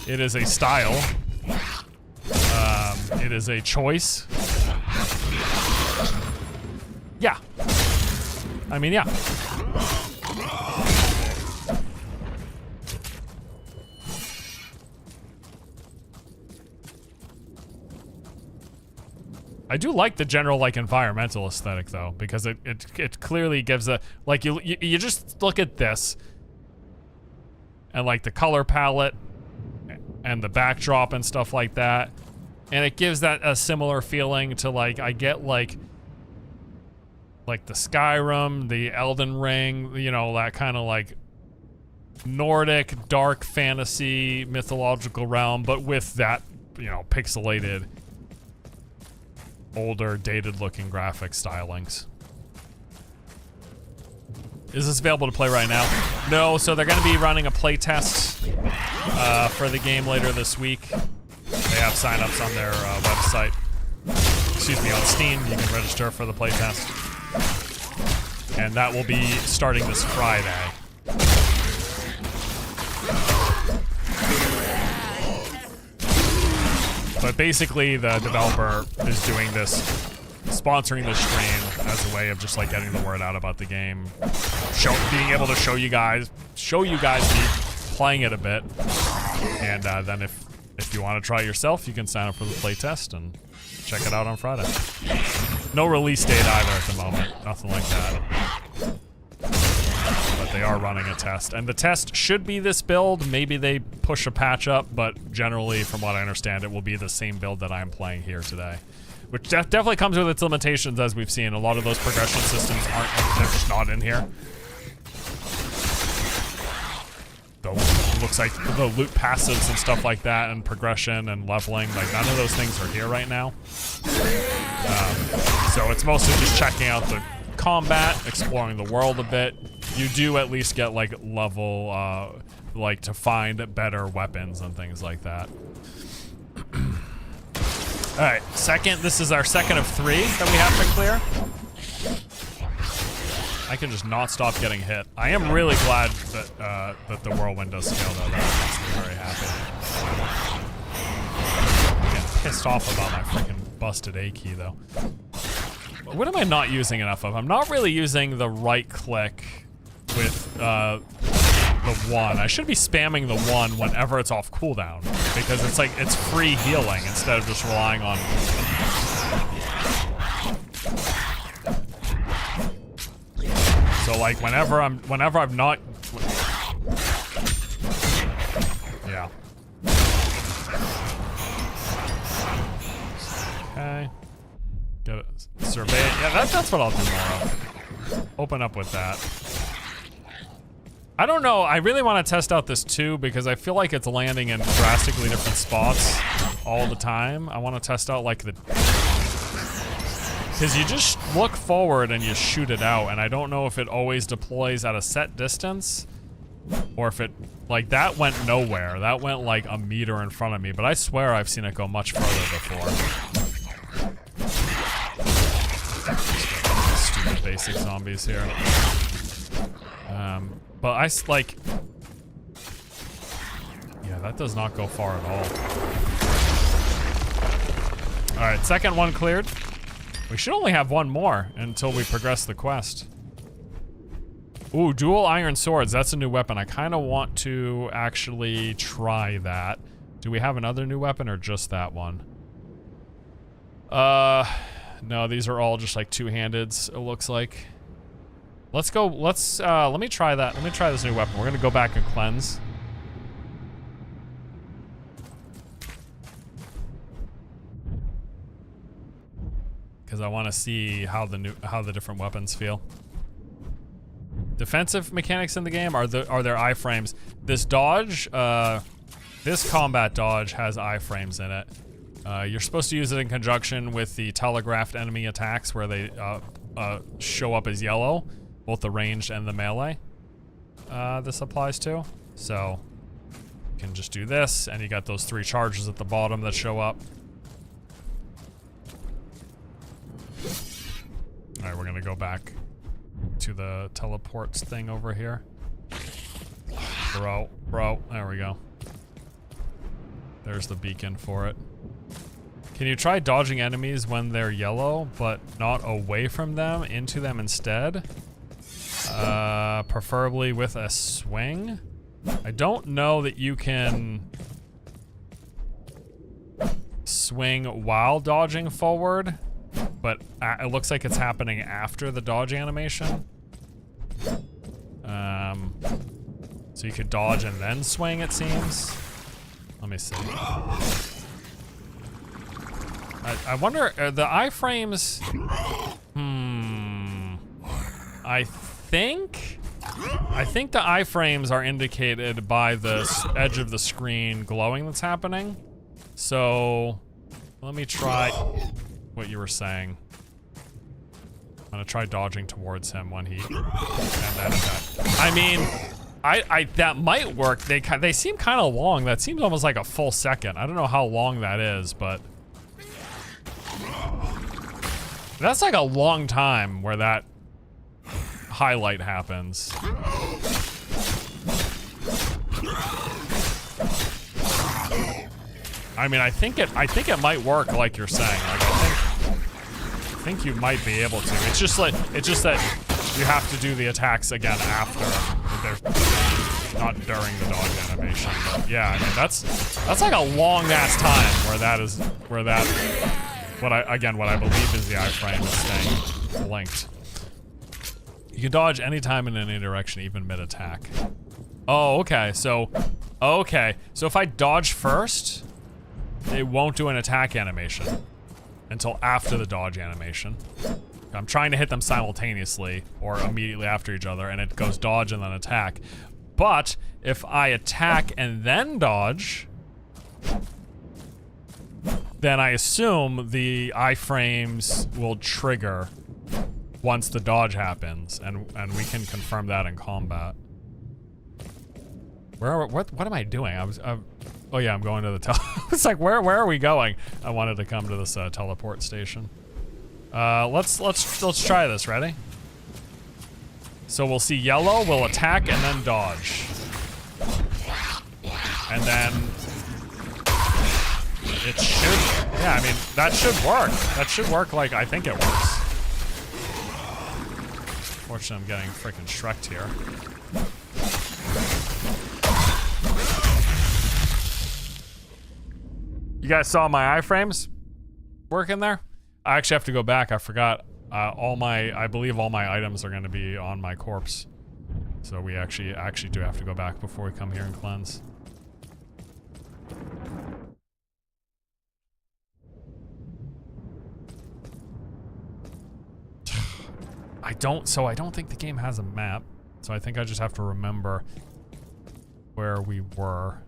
It is a style. It is a choice. Yeah. I mean, yeah. I do like the general like environmental aesthetic though, because it clearly gives a like you just look at this and like the color palette and the backdrop and stuff like that, and it gives that a similar feeling to like I get like the Skyrim, the Elden Ring, you know, that kind of like Nordic dark fantasy mythological realm, but with that, you know, pixelated older, dated-looking graphic stylings. Is this available to play right now? No, so they're going to be running a playtest for the game later this week. They have signups on their website. Excuse me, on Steam. You can register for the playtest. And that will be starting this Friday. But basically, the developer is doing this, sponsoring the stream as a way of just like getting the word out about the game, being able to show you guys me playing it a bit, and then if you want to try it yourself, you can sign up for the playtest and check it out on Friday. No release date either at the moment, nothing like that. But they are running a test, and the test should be this build. Maybe they push a patch up, but generally, from what I understand, it will be the same build that I'm playing here today, which definitely comes with its limitations, as we've seen. A lot of those progression systems they're just not in here. Though it looks like the loot passives and stuff like that, and progression and leveling, like none of those things are here right now. So it's mostly just checking out the combat, exploring the world a bit. You do at least get like level, like to find better weapons and things like that. All right, this is our second of 3 that we have to clear. I can just not stop getting hit. I am really glad that that the whirlwind does scale though. That makes me very happy. I'm getting pissed off about my freaking busted A key though. What am I not using enough of? I'm not really using the right click with the 1. I should be spamming the 1 whenever it's off cooldown, because it's like it's free healing instead of just relying on. So like whenever I'm not. Yeah. Okay. Get it. Survey it. Yeah, that's what I'll do more of. Open up with that. I don't know. I really want to test out this too, because I feel like it's landing in drastically different spots all the time. I want to test out like the... Because you just look forward and you shoot it out, and I don't know if it always deploys at a set distance Or if it, like, that went nowhere. That went like a meter in front of me, but I swear I've seen it go much further before. Stupid basic zombies here. But like, yeah, that does not go far at all. All right, second one cleared. We should only have one more until we progress the quest. Ooh, dual iron swords. That's a new weapon. I kind of want to actually try that. Do we have another new weapon or just that one? No, these are all just like two-handeds, it looks like. Let's go, let me try that. Let me try this new weapon. We're gonna go back and cleanse. Because I want to see how the different weapons feel. Defensive mechanics in the game are there iframes. This dodge, this combat dodge has iframes in it. You're supposed to use it in conjunction with the telegraphed enemy attacks where they show up as yellow, both the ranged and the melee. This applies to. So you can just do this, and you got those 3 charges at the bottom that show up. All right, we're gonna go back to the teleports thing over here. Bro, there we go. There's the beacon for it. Can you try dodging enemies when they're yellow, but not away from them, into them instead? Preferably with a swing? I don't know that you can swing while dodging forward, but it looks like it's happening after the dodge animation. So you could dodge and then swing, it seems. Let me see. I wonder, the iframes... I think the iframes are indicated by the edge of the screen glowing that's happening. So, let me try what you were saying. I'm gonna try dodging towards him when he... I mean, that might work. They seem kind of long. That seems almost like a full second. I don't know how long that is, but... that's like a long time where that highlight happens. I mean, I think it might work like you're saying. Like, I think you might be able to. It's just that you have to do the attacks again after. Not during the dodge animation, but yeah, I mean that's like a long ass time where what I believe is the iframe is staying linked. You can dodge anytime in any direction, even mid-attack. Oh, okay. So if I dodge first, it won't do an attack animation until after the dodge animation. I'm trying to hit them simultaneously or immediately after each other, and it goes dodge and then attack. But if I attack and then dodge, then I assume the iframes will trigger once the dodge happens, and we can confirm that in combat. What am I doing? Oh yeah, I'm going to the it's like where are we going? I wanted to come to this teleport station. Let's try this. Ready? So we'll see yellow, we'll attack and then dodge. And then it should, yeah, I mean, that should work. That should work like I think it works. Fortunately, I'm getting freaking Shrek'd here. You guys saw my iframes working there? I actually have to go back. I forgot. I believe all my items are going to be on my corpse. So we actually do have to go back before we come here and cleanse. I don't think the game has a map. So I think I just have to remember where we were.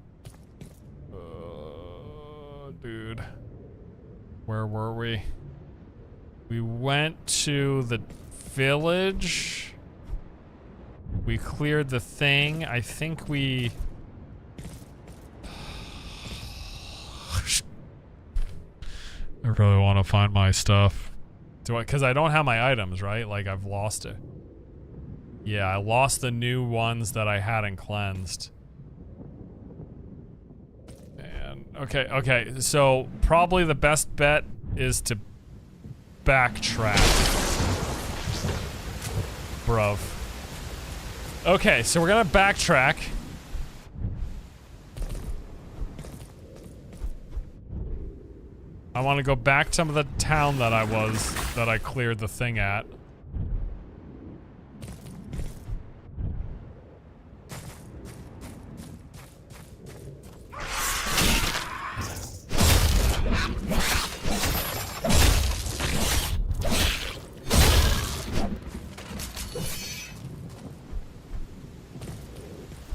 Dude. Where were we? We went to the village. We cleared the thing. I think we... I really want to find my stuff. Do I? Because I don't have my items, right? Like, I've lost it. Yeah, I lost the new ones that I hadn't cleansed. And, okay. So, probably the best bet is to backtrack. Bruv. Okay, so we're gonna backtrack. I want to go back to the town that I cleared the thing at.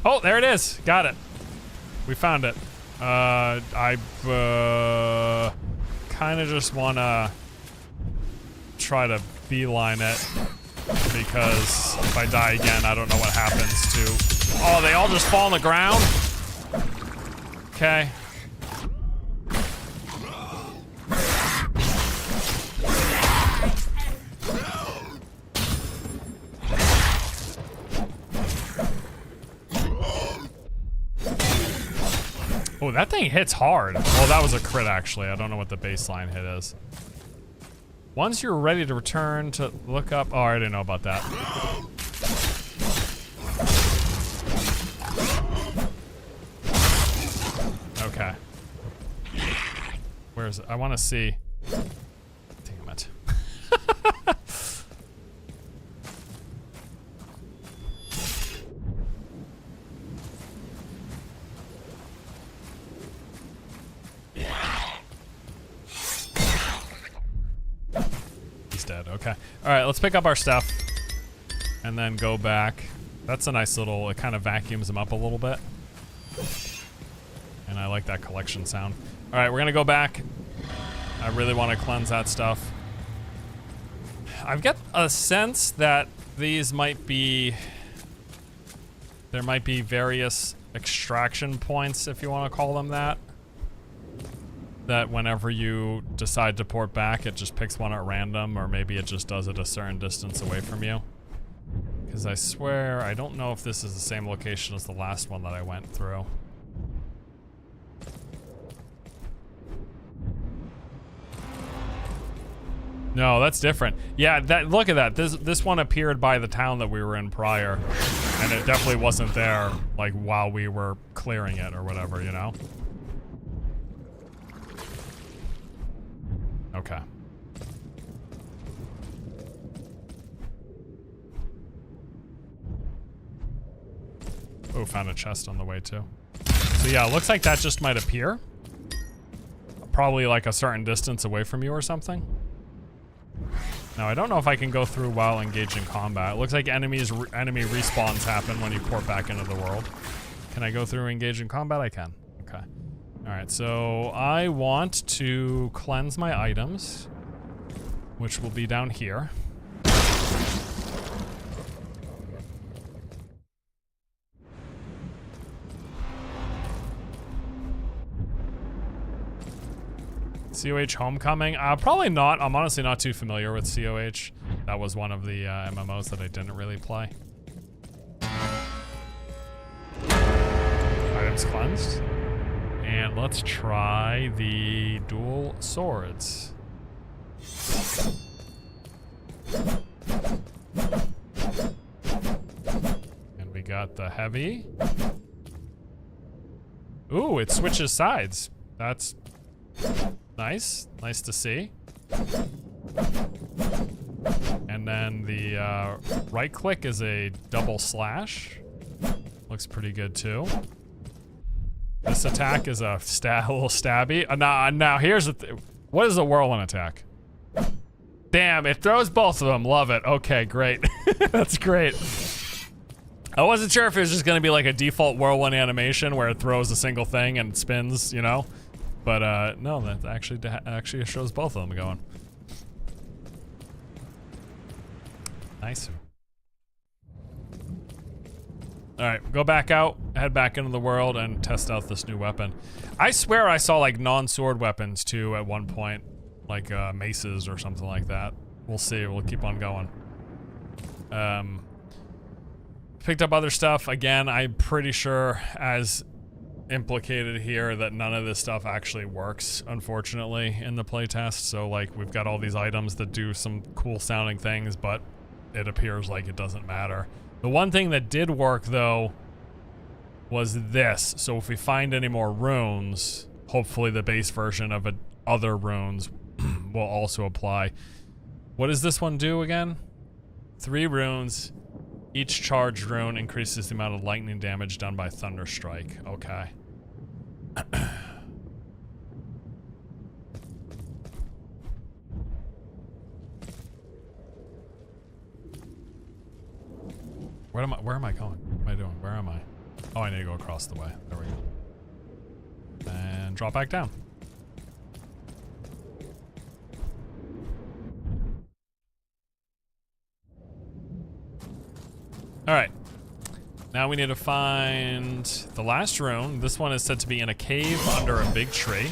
Oh, there it is. Got it. We found it. I kind of just want to try to beeline it because if I die again, I don't know what happens to... Oh, they all just fall on the ground? Okay. Oh, that thing hits hard. Well, that was a crit, actually. I don't know what the baseline hit is. Once you're ready to return to look up... Oh, I didn't know about that. Okay. Where is it? I want to see... Damn it. Dead. Okay. All right, let's pick up our stuff and then go back. That's a nice little, it kind of vacuums them up a little bit. And I like that collection sound. All right, we're going to go back. I really want to cleanse that stuff. I've got a sense that these might be, there might be various extraction points, if you want to call them that. That whenever you decide to port back, it just picks one at random, or maybe it just does it a certain distance away from you. Because I swear, I don't know if this is the same location as the last one that I went through. No, that's different. Yeah, that, look at that. This one appeared by the town that we were in prior, and it definitely wasn't there, like, while we were clearing it or whatever, you know? Okay. Oh, found a chest on the way too. So yeah, it looks like that just might appear. Probably like a certain distance away from you or something. Now, I don't know if I can go through while engaging combat. It looks like enemy respawns happen when you port back into the world. Can I go through engaging combat? I can. Okay. Alright, so I want to cleanse my items, which will be down here. COH Homecoming? Probably not. I'm honestly not too familiar with COH. That was one of the MMOs that I didn't really play. Items cleansed. And let's try the dual swords. And we got the heavy. Ooh, it switches sides. That's nice. Nice to see. And then the right click is a double slash. Looks pretty good too. This attack is a little stabby. Now here's the what is a whirlwind attack? Damn, it throws both of them. Love it. Okay, great. That's great. I wasn't sure if it was just gonna be like a default whirlwind animation where it throws a single thing and spins, you know? But no, that actually shows both of them going. Nice. Alright, go back out, head back into the world, and test out this new weapon. I swear I saw, like, non-sword weapons, too, at one point. Like, maces or something like that. We'll see. We'll keep on going. Picked up other stuff. Again, I'm pretty sure, as implicated here, that none of this stuff actually works, unfortunately, in the playtest. So, like, we've got all these items that do some cool-sounding things, but it appears like it doesn't matter. The one thing that did work, though, was this. So if we find any more runes, hopefully the base version of other runes will also apply. What does this one do again? 3 runes. Each charged rune increases the amount of lightning damage done by Thunder Strike. Okay. Where am I going? What am I doing? Where am I? Oh, I need to go across the way. There we go. And drop back down. Alright. Now we need to find the last rune. This one is said to be in a cave under a big tree.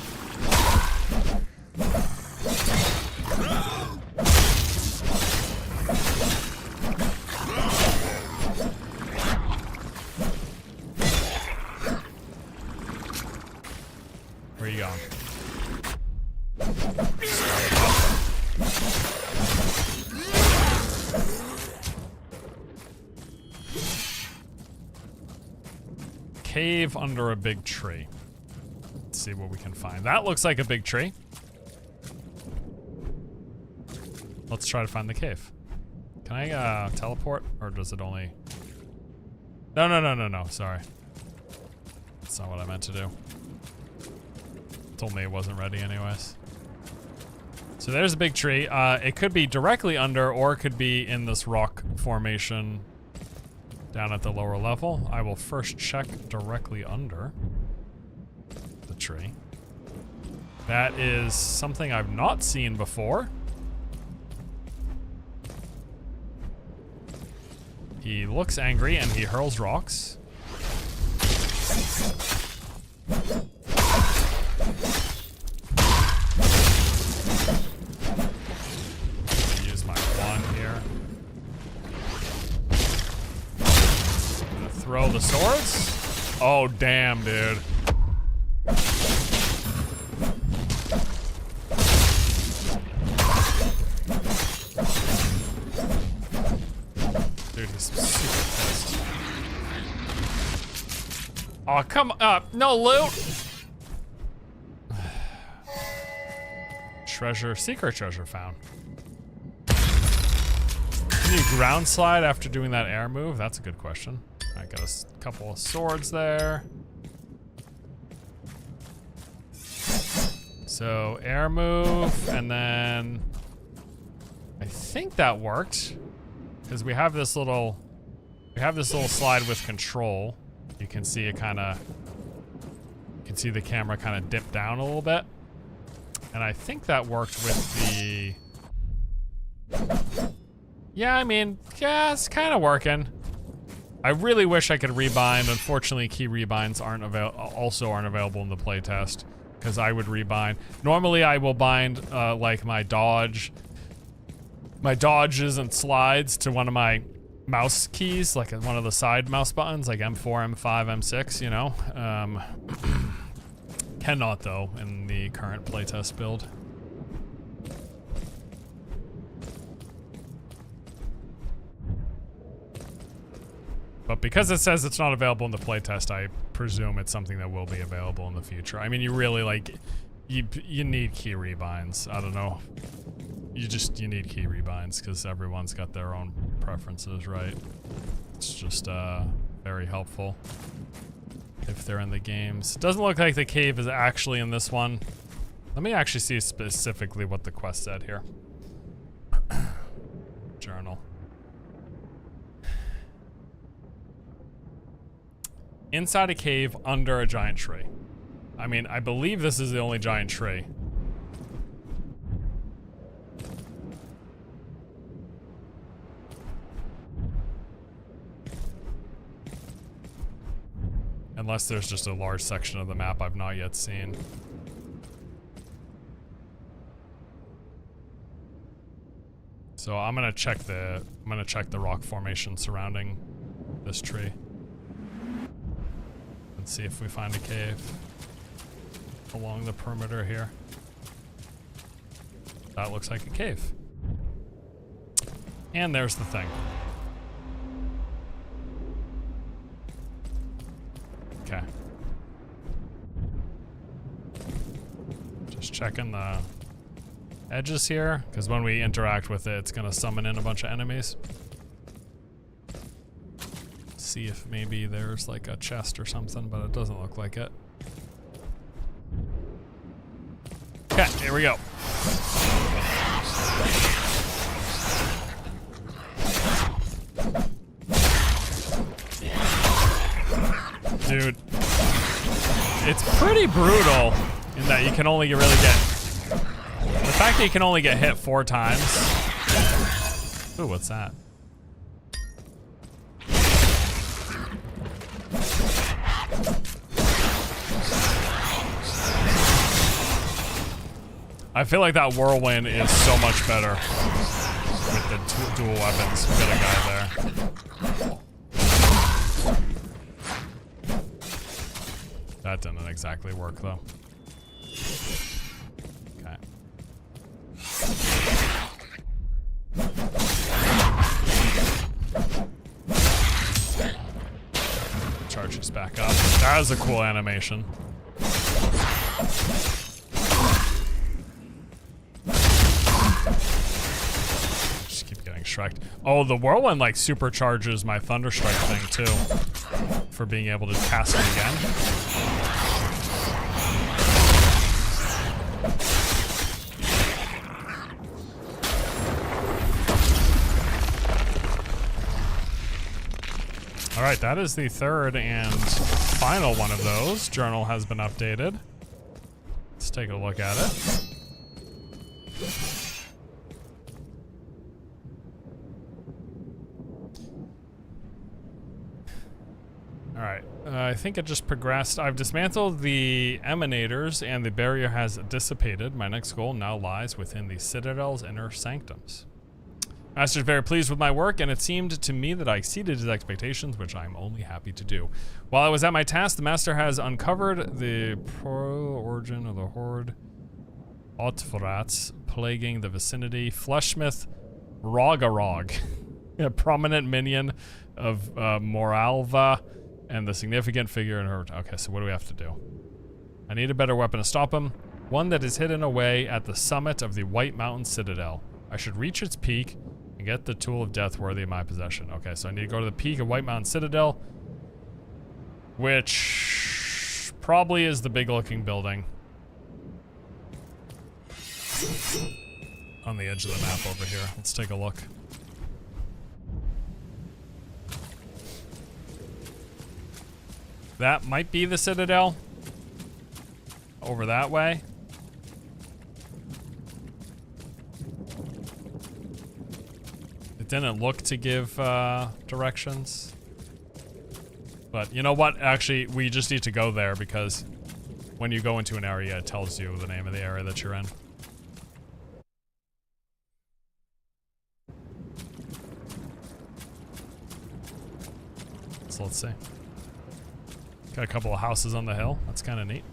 Where are you going? Cave under a big tree. Let's see what we can find. That looks like a big tree. Let's try to find the cave. Can I teleport, or does it only... No, sorry. That's not what I meant to do. Told me it wasn't ready anyways. So there's a big tree. It could be directly under, or it could be in this rock formation down at the lower level. I will first check directly under the tree. That is something I've not seen before. He looks angry and he hurls rocks. Use my wand here. I'm gonna throw the swords. Oh, damn, dude. Dude, he's super pissed. Oh, come up. No loot. Treasure, secret treasure found. Can you ground slide after doing that air move? That's a good question. I got a couple of swords there. So air move, and then I think that worked because we have this little slide with control. You can see it kind of, you can see the camera kind of dip down a little bit. And I think that worked with the... Yeah, I mean, yeah, it's kind of working. I really wish I could rebind. Unfortunately, key rebinds aren't available in the playtest, because I would rebind. Normally, I will bind like my dodges and slides to one of my mouse keys, like one of the side mouse buttons, like M4, M5, M6, you know. Cannot, though, in the current playtest build. But because it says it's not available in the playtest, I presume it's something that will be available in the future. I mean, you really, like, you need key rebinds. I don't know. You need key rebinds because everyone's got their own preferences, right? It's just very helpful if they're in the games. It doesn't look like the cave is actually in this one. Let me actually see specifically what the quest said here. Journal. Inside a cave under a giant tree. I mean, I believe this is the only giant tree. Unless there's just a large section of the map I've not yet seen. So I'm gonna check the rock formation surrounding this tree. And see if we find a cave along the perimeter here. That looks like a cave. And there's the thing. Okay. Just checking the edges here, because when we interact with it, it's gonna summon in a bunch of enemies. See if maybe there's like a chest or something, but it doesn't look like it. Okay, here we go. Dude, it's pretty brutal in that you can only really get... The fact that you can only get hit 4 times. Ooh, what's that? I feel like that whirlwind is so much better with the dual weapons. We got a guy there. That didn't exactly work though. Okay. Charges back up. That was a cool animation. Just keep getting shreked. Oh, the whirlwind like supercharges my thunderstrike thing too, for being able to cast it again. All right, that is the third and final one of those. Journal has been updated. Let's take a look at it. All right, I think it just progressed. I've dismantled the emanators and the barrier has dissipated. My next goal now lies within the Citadel's inner sanctums. Master's very pleased with my work, and it seemed to me that I exceeded his expectations, which I'm only happy to do. While I was at my task, the Master has uncovered the origin of the horde Otvrats plaguing the vicinity. Fleshsmith Rogarog, a prominent minion of Moralva, and the significant figure in her... Okay, so what do we have to do? I need a better weapon to stop him. One that is hidden away at the summit of the White Mountain Citadel. I should reach its peak and get the tool of death worthy of my possession. Okay, so I need to go to the peak of White Mountain Citadel, which probably is the big looking building on the edge of the map over here. Let's take a look. That might be the Citadel over that way. It didn't look to give directions. But you know what? Actually, we just need to go there because when you go into an area, it tells you the name of the area that you're in. So let's see. Got a couple of houses on the hill. That's kind of neat.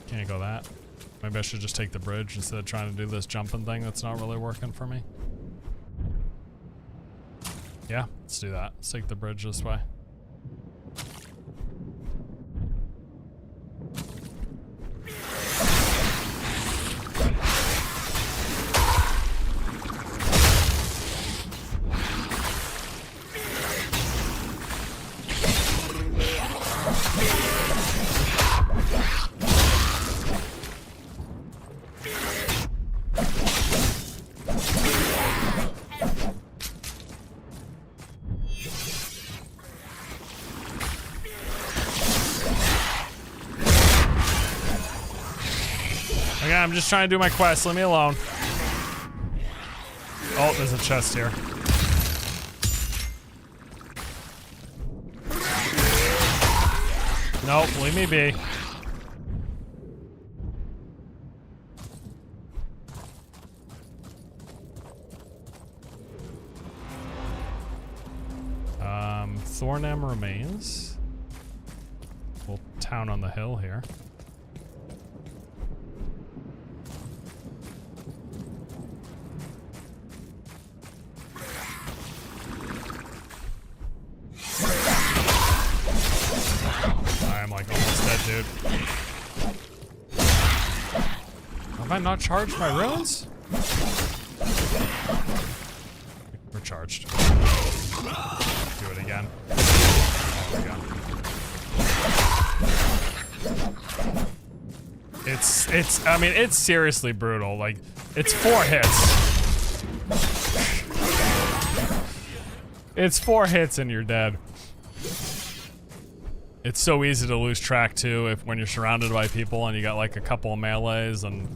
Can't go that. Maybe I should just take the bridge instead of trying to do this jumping thing that's not really working for me. Yeah, let's do that. Let's take the bridge this way. Okay, I'm just trying to do my quest. Leave me alone. Oh, there's a chest here. Nope, leave me be. Thornham remains. Little town on the hill here. I'm like almost dead, dude. Have I not charged my runes? We're charged. Do it again. There we go. I mean, it's seriously brutal. Like, it's 4 hits. It's 4 hits and you're dead. It's so easy to lose track too when you're surrounded by people and you got like a couple of melees and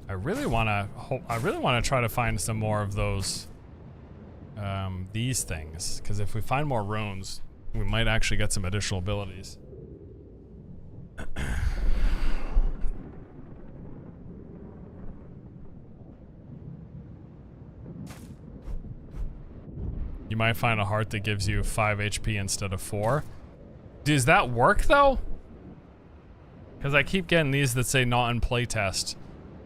I really want to try to find some more of those these things, because if we find more runes, we might actually get some additional abilities. You might find a heart that gives you 5 HP instead of 4. Does that work though? Because I keep getting these that say not in playtest.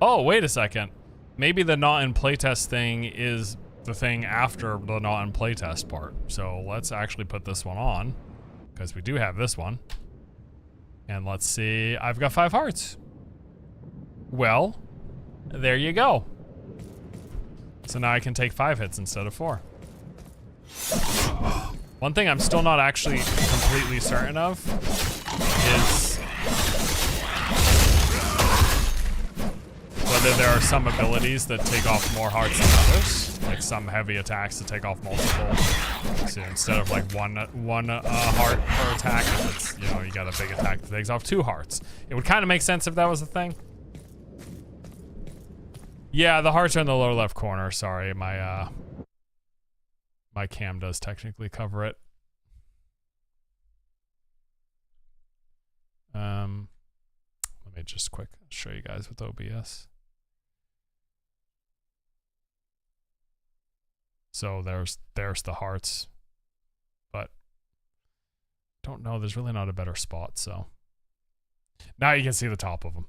Oh, wait a second. Maybe the not in playtest thing is the thing after the not in playtest part. So let's actually put this one on, because we do have this one. And let's see, I've got 5 hearts. Well, there you go. So now I can take 5 hits instead of 4. One thing I'm still not actually completely certain of is whether there are some abilities that take off more hearts than others, like some heavy attacks that take off multiple. So instead of like one heart per attack, if it's, you know, you got a big attack that takes off 2 hearts. It would kind of make sense if that was a thing. Yeah, the hearts are in the lower left corner. Sorry, my cam does technically cover it. Let me just quick show you guys with OBS. So there's the hearts, but don't know. There's really not a better spot. So now you can see the top of them.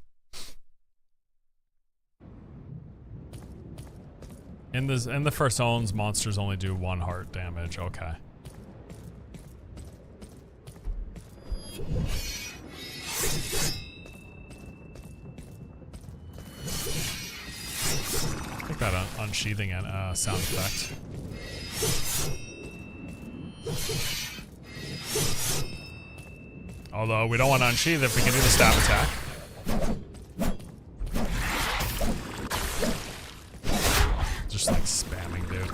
In the first zones, monsters only do 1 heart damage. Okay. I think that unsheathing sound effect. Although we don't want to unsheath if we can do the stab attack. Just like spamming, dude.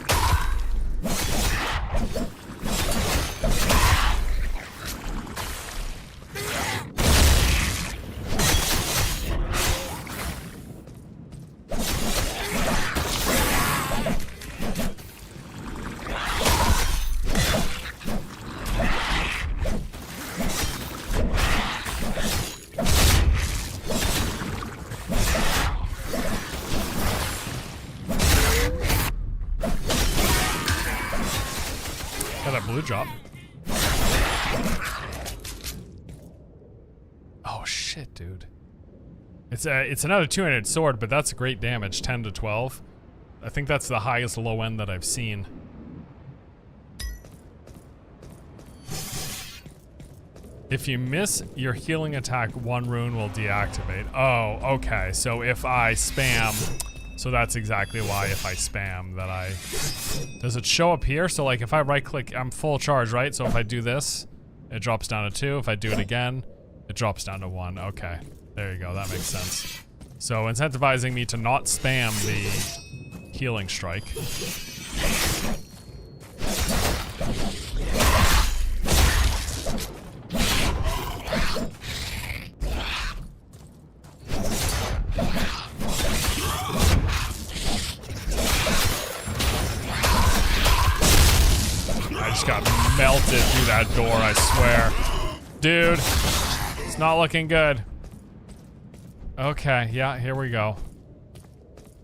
Drop. Oh shit, dude. It's another 200 sword, but that's great damage, 10 to 12. I think that's the highest low end that I've seen. If you miss your healing attack, 1 rune will deactivate. Oh, okay. So if I spam, so that's exactly why if I spam that I... Does it show up here? So like if I right click, I'm full charge, right? So if I do this, it drops down to 2. If I do it again, it drops down to 1. Okay, there you go, that makes sense. So incentivizing me to not spam the healing strike. melted through that door, I swear. Dude, it's not looking good. Okay, yeah, here we go.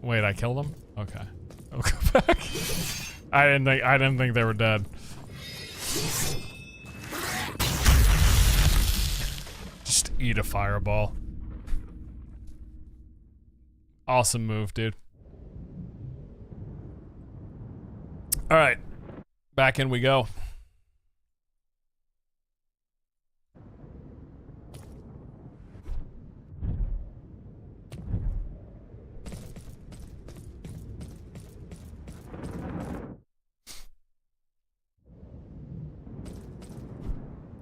Wait, I killed him? Okay. I'll go back. I didn't think they were dead. Just eat a fireball. Awesome move, dude. All right, back in we go.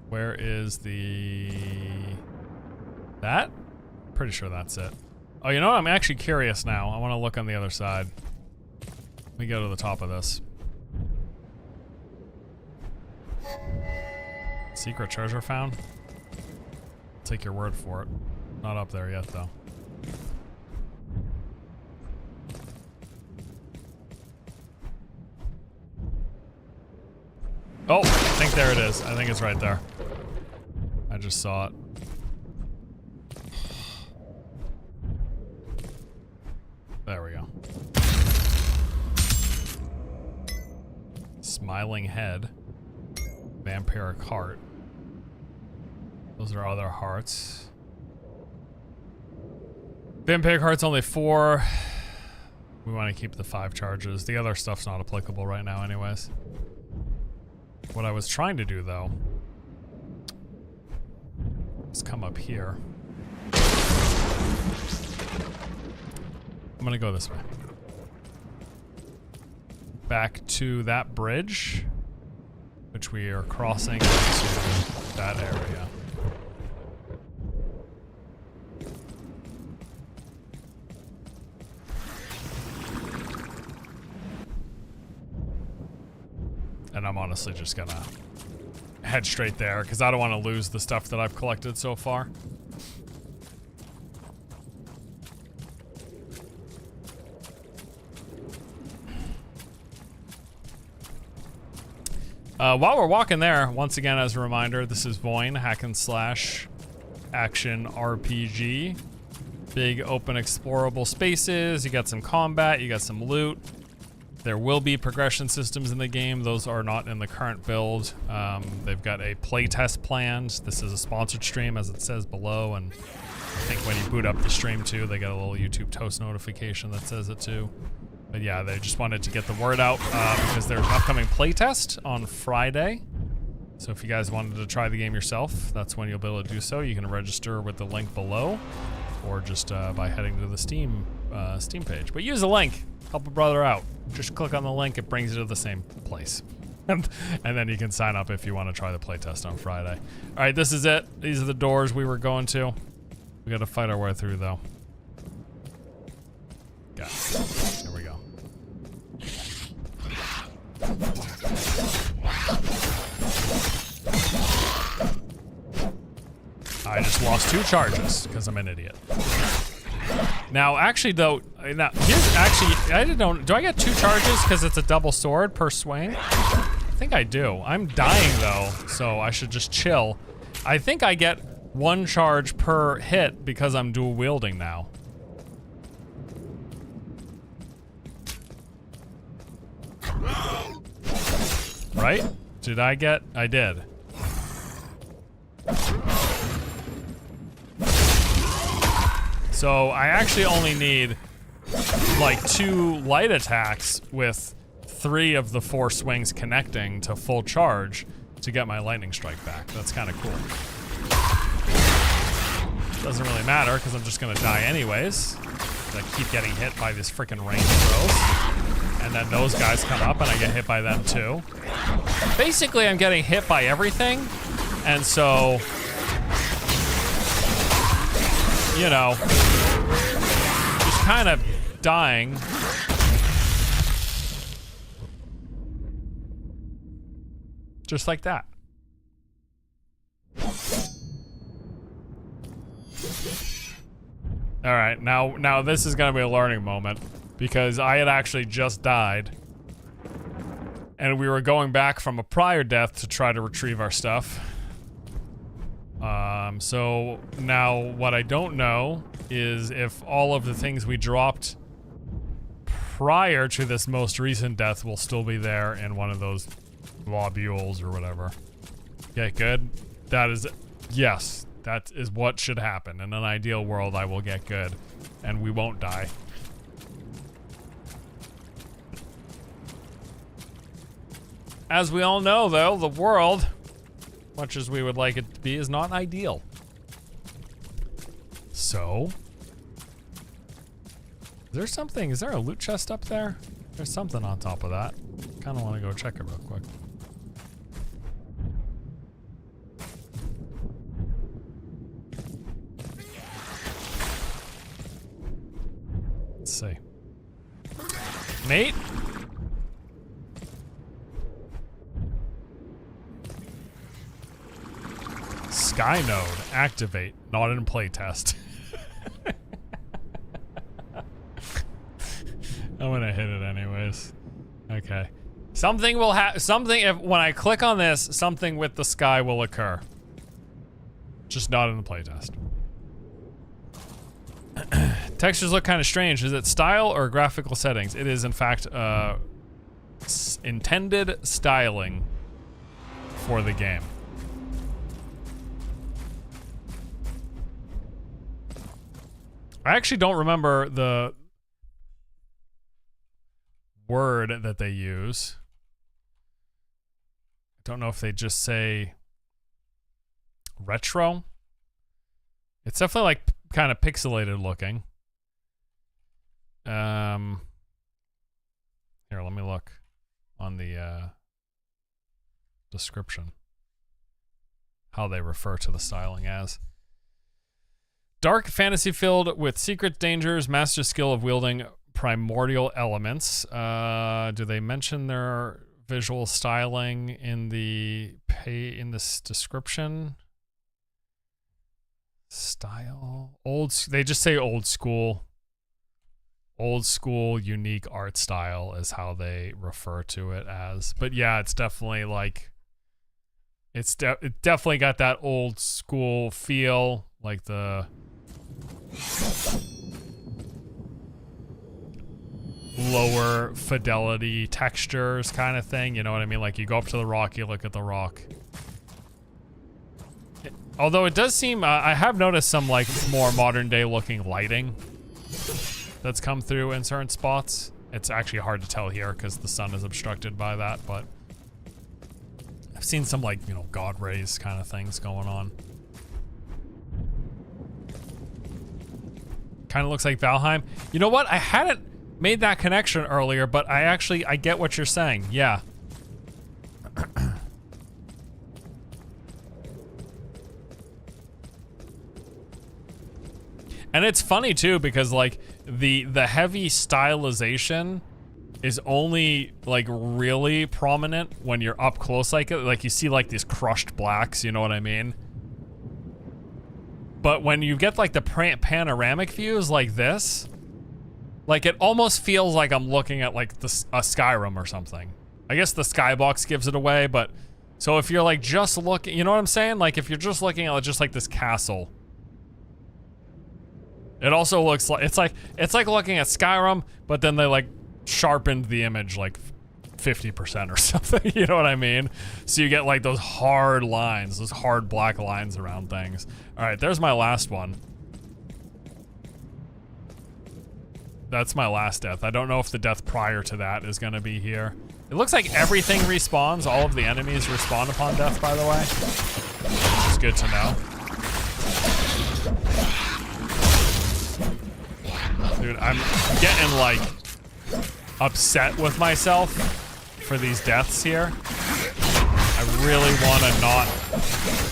Where is the... that? Pretty sure that's it. Oh, you know what? I'm actually curious now. I want to look on the other side. Let me go to the top of this. Secret treasure found? I'll take your word for it. Not up there yet, though. Oh, I think there it is. I think it's right there. I just saw it. There we go. Smiling head. Vampiric heart. Those are other hearts. Vampiric heart's only 4. We want to keep the 5 charges. The other stuff's not applicable right now anyways. What I was trying to do though is come up here. I'm gonna go this way. Back to that bridge, which we are crossing into that area. And I'm honestly just gonna head straight there because I don't want to lose the stuff that I've collected so far. While we're walking there, once again, as a reminder, this is Voin, hack and slash action RPG. Big open explorable spaces, you got some combat, you got some loot. There will be progression systems in the game. Those are not in the current build. They've got a playtest planned. This is a sponsored stream, as it says below, and I think when you boot up the stream too, they get a little YouTube toast notification that says it too. But yeah, they just wanted to get the word out because there's an upcoming playtest on Friday. So if you guys wanted to try the game yourself, that's when you'll be able to do so. You can register with the link below, or just by heading to the Steam page. But use the link, help a brother out. Just click on the link, it brings you to the same place. And then you can sign up if you want to try the playtest on Friday. All right, this is it. These are the doors we were going to. We got to fight our way through though. Got it. There we go. I just lost 2 charges because I'm an idiot. Now, actually, though, now here's actually I don't. Do I get 2 charges because it's a double sword per swing? I think I do. I'm dying though, so I should just chill. I think I get 1 charge per hit because I'm dual wielding now. Right? Did I get? I did. So I actually only need like 2 light attacks with 3 of the 4 swings connecting to full charge to get my lightning strike back. That's kind of cool. Doesn't really matter because I'm just gonna die anyways. I keep getting hit by these freaking range throws. And then those guys come up and I get hit by them too. Basically, I'm getting hit by everything. And so, you know, just kind of dying. Just like that. All right, now this is gonna be a learning moment because I had actually just died And we were going back from a prior death to try to retrieve our stuff. So now what I don't know is if all of the things we dropped prior to this most recent death will still be there in one of those globules or whatever. Okay, good. That is, yes, that is what should happen. In an ideal world, I will get good and we won't die. As we all know, though, the world, much as we would like it to be, is not ideal. So, is there a loot chest up there? There's something on top of that. Kind of want to go check it real quick. Let's see. Mate? Sky node, activate, not in playtest. I'm gonna hit it anyways. Okay. Something will when I click on this, something with the sky will occur. Just not in the playtest. Textures look kind of strange. Is it style or graphical settings? It is in fact intended styling for the game. I actually don't remember the word that they use. I don't know if they just say retro. It's definitely like kind of pixelated looking. Here, let me look on the description how they refer to the styling as. Dark fantasy filled with secret dangers, master skill of wielding primordial elements. Do they mention their visual styling in this description? Style? They just say old school. Old school unique art style is how they refer to it as. But yeah, it's definitely like it definitely got that old school feel, like the lower fidelity textures kind of thing, you know what I mean? Like you go up to the rock, you look at the rock. Although it does seem, I have noticed some like more modern day looking lighting that's come through in certain spots. It's actually hard to tell here because the sun is obstructed by that, but I've seen some like, you know, God rays kind of things going on. Kind of looks like Valheim. You know what? I hadn't made that connection earlier, but I get what you're saying. Yeah. And it's funny too because like the heavy stylization is only like really prominent when you're up close, like you see like these crushed blacks, you know what I mean? But when you get like the panoramic views like this, like it almost feels like I'm looking at like a Skyrim or something. I guess the skybox gives it away, but so if you're like just looking, you know what I'm saying? Like if you're just looking at just like this castle, it also looks like it's like looking at Skyrim, but then they like sharpened the image like 50% or something, you know what I mean? So you get like those hard lines, those hard black lines around things. All right, there's my last one. That's my last death. I don't know if the death prior to that is gonna be here. It looks like everything respawns. All of the enemies respawn upon death, by the way. Which is good to know. Dude, I'm getting like upset with myself for these deaths here. I really want to not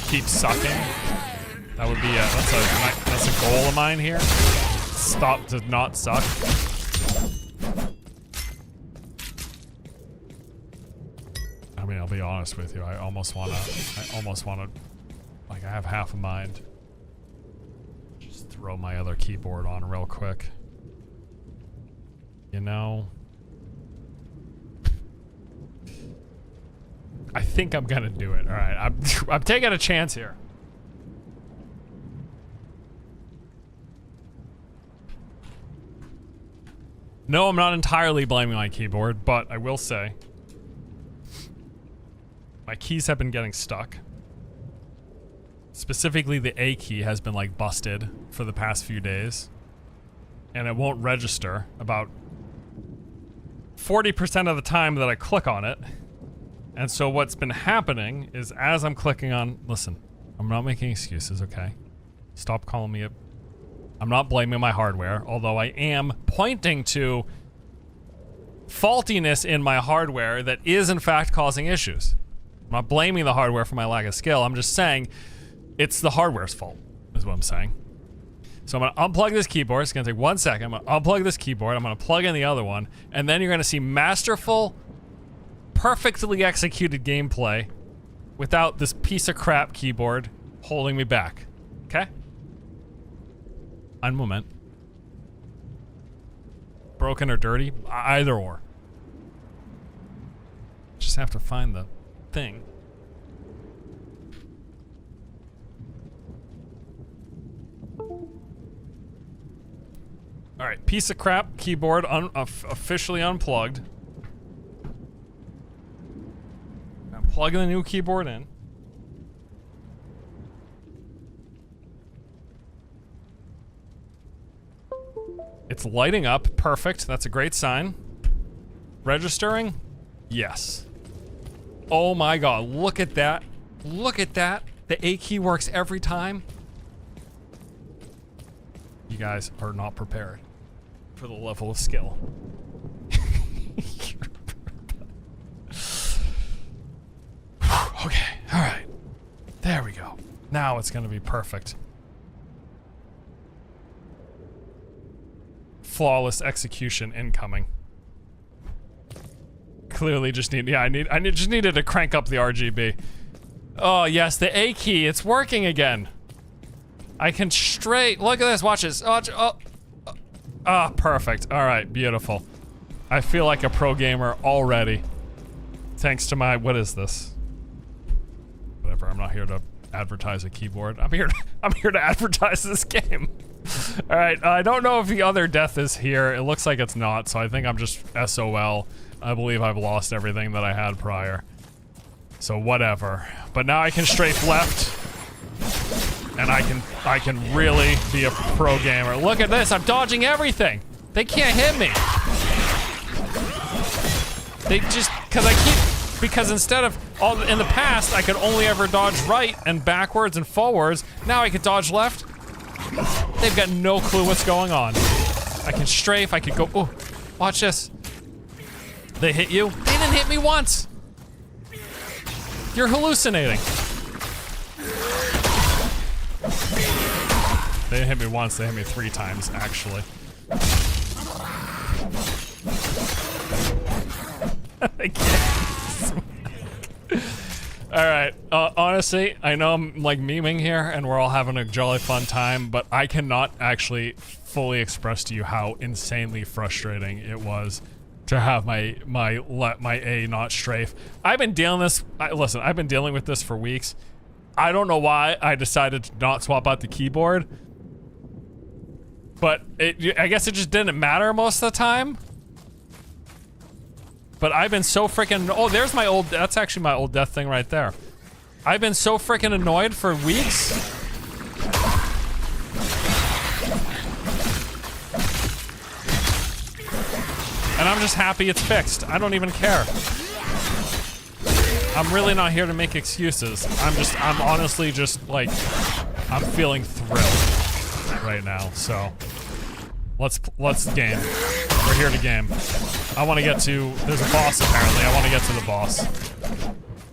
keep sucking. That would be that's a goal of mine here. Stop to not suck. I mean, I'll be honest with you. I almost wanna, like I have half a mind. Just throw my other keyboard on real quick. You know? I think I'm gonna do it. All right, I'm taking a chance here. No, I'm not entirely blaming my keyboard, but I will say my keys have been getting stuck. Specifically, the A key has been like busted for the past few days, and it won't register about 40% of the time that I click on it. And so what's been happening is as I'm clicking on, listen, I'm not making excuses, okay? Stop calling me a, I'm not blaming my hardware, although I am pointing to faultiness in my hardware that is in fact causing issues. I'm not blaming the hardware for my lack of skill. I'm just saying it's the hardware's fault, is what I'm saying. So I'm gonna unplug this keyboard. It's gonna take 1 second. I'm gonna unplug this keyboard. I'm gonna plug in the other one, and then you're gonna see masterful, perfectly executed gameplay without this piece of crap keyboard holding me back. Okay? Un moment. Broken or dirty? Either or. Just have to find the thing. Alright, piece of crap keyboard officially unplugged. I'm plugging the new keyboard in. It's lighting up. Perfect. That's a great sign. Registering? Yes. Oh my god, look at that. Look at that. The A key works every time. You guys are not prepared for the level of skill. Okay, alright. There we go. Now it's gonna be perfect. Flawless execution incoming. Clearly just need, yeah, I just needed to crank up the RGB. Oh yes, the A key, it's working again. I can straight, look at this, watch this. Oh, perfect. All right, beautiful. I feel like a pro gamer already. Thanks to my, what is this? Whatever, I'm not here to advertise a keyboard. I'm here to advertise this game. All right, I don't know if the other death is here. It looks like it's not, so I think I'm just SOL. I believe I've lost everything that I had prior. So whatever. But now I can strafe left. And I can really be a pro gamer. Look at this, I'm dodging everything. They can't hit me. They just, because instead of, in the past, I could only ever dodge right and backwards and forwards. Now I can dodge left. They've got no clue what's going on. I can strafe, I could go, oh, watch this. They hit you? They didn't hit me once. You're hallucinating. They didn't hit me once, they hit me 3 times, actually. I can't. Alright, honestly, I know I'm like memeing here and we're all having a jolly fun time, but I cannot actually fully express to you how insanely frustrating it was to have my A not strafe. I've been dealing this, listen, I've been dealing with this for weeks. I don't know why I decided to not swap out the keyboard, but I guess it just didn't matter most of the time. But I've been so freaking, oh, there's my old, that's actually my old death thing right there. I've been so freaking annoyed for weeks. And I'm just happy it's fixed. I don't even care. I'm really not here to make excuses. I'm honestly just like, I'm feeling thrilled right now. So let's game. We're here to game. I want to get to, there's a boss apparently. I want to get to the boss.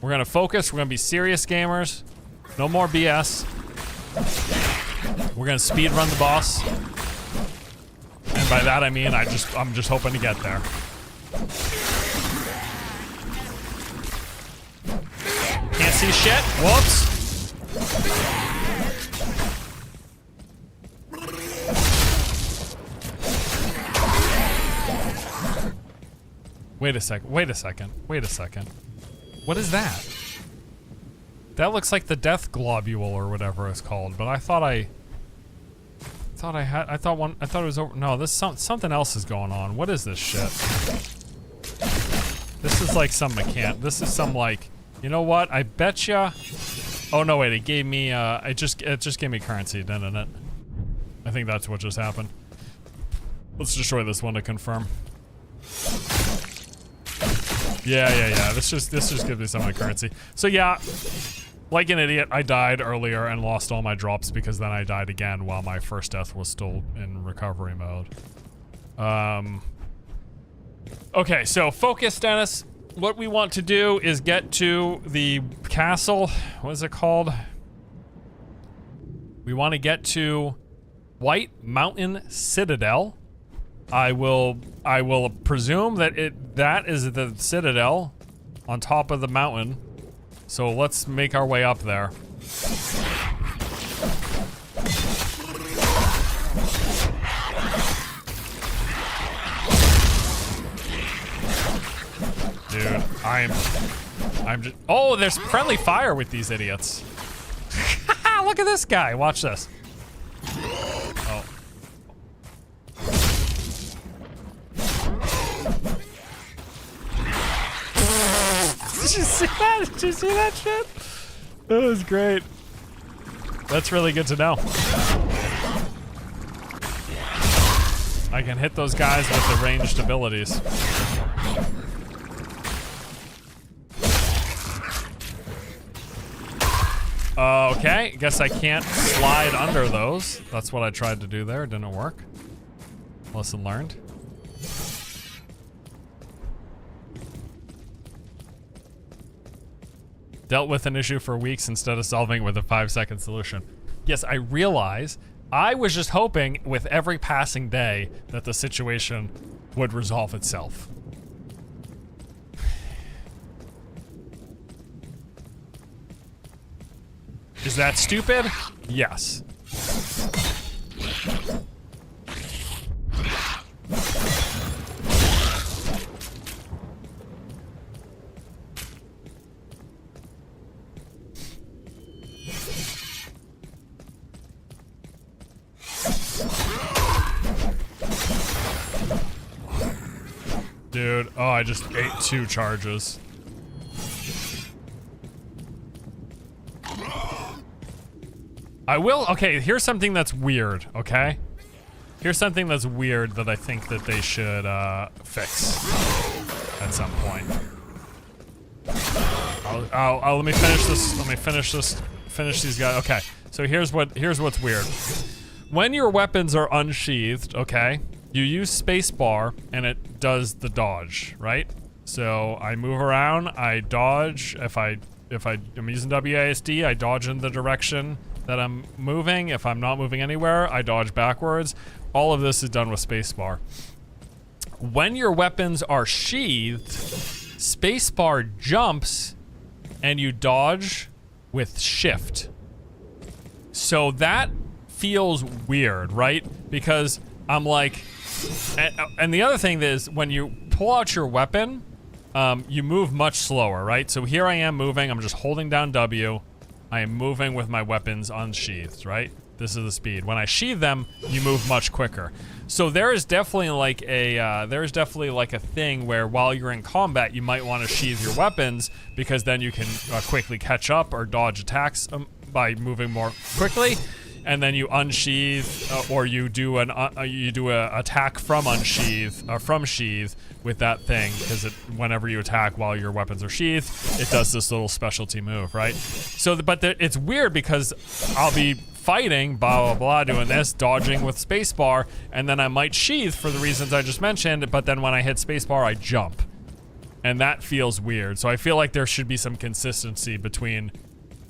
We're gonna focus, we're gonna be serious gamers. No more BS. We're gonna speed run the boss. And by that I mean I'm just hoping to get there. Can't see shit. Whoops. Wait a second. Wait a second. Wait a second. What is that? That looks like the death globule or whatever it's called, but I thought it was over. No, this something else is going on. What is this shit? This is like some this is some like, you know what? I betcha. Oh no, wait, it gave me it just gave me currency, didn't it? I think that's what just happened. Let's destroy this one to confirm. Yeah. This just gives me some of my currency. So yeah, like an idiot, I died earlier and lost all my drops because then I died again while my first death was still in recovery mode. Okay, so focus, Dennis. What we want to do is get to the castle. What is it called? We want to get to White Mountain Citadel. I will presume that that is the citadel on top of the mountain. So let's make our way up there. Dude, I'm just, oh, there's friendly fire with these idiots. Look at this guy, watch this. Oh. Did you see that? Did you see that shit? That was great. That's really good to know. I can hit those guys with the ranged abilities. Okay, guess I can't slide under those. That's what I tried to do there, didn't work. Lesson learned. Dealt with an issue for weeks instead of solving it with a 5-second solution. Yes, I realize. I was just hoping with every passing day that the situation would resolve itself. Is that stupid? Yes. Dude, oh, I just ate 2 charges. I will, okay, here's something that's weird, okay? Here's something that's weird that I think that they should, fix at some point. Let me finish these guys. Okay, so here's what's weird. When your weapons are unsheathed, okay, you use spacebar and it does the dodge, right? So I move around, I dodge. If I'm using WASD, I dodge in the direction that I'm moving. If I'm not moving anywhere, I dodge backwards. All of this is done with spacebar. When your weapons are sheathed, spacebar jumps and you dodge with shift. So that feels weird, right? Because I'm like, and the other thing is when you pull out your weapon, you move much slower, right? So here I am moving, I'm just holding down W. I am moving with my weapons unsheathed, right? This is the speed. When I sheathe them, you move much quicker. So there is definitely like a thing where while you're in combat, you might want to sheathe your weapons because then you can quickly catch up or dodge attacks by moving more quickly. And then you unsheathe, or you do a attack from unsheath or from sheath with that thing, because whenever you attack while your weapons are sheathed, it does this little specialty move, right? So, it's weird because I'll be fighting, blah blah blah, doing this, dodging with spacebar, and then I might sheath for the reasons I just mentioned. But then when I hit spacebar, I jump, and that feels weird. So I feel like there should be some consistency between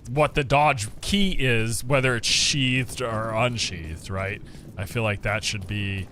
what the dodge key is, whether it's sheathed or unsheathed, right? I feel like that should be,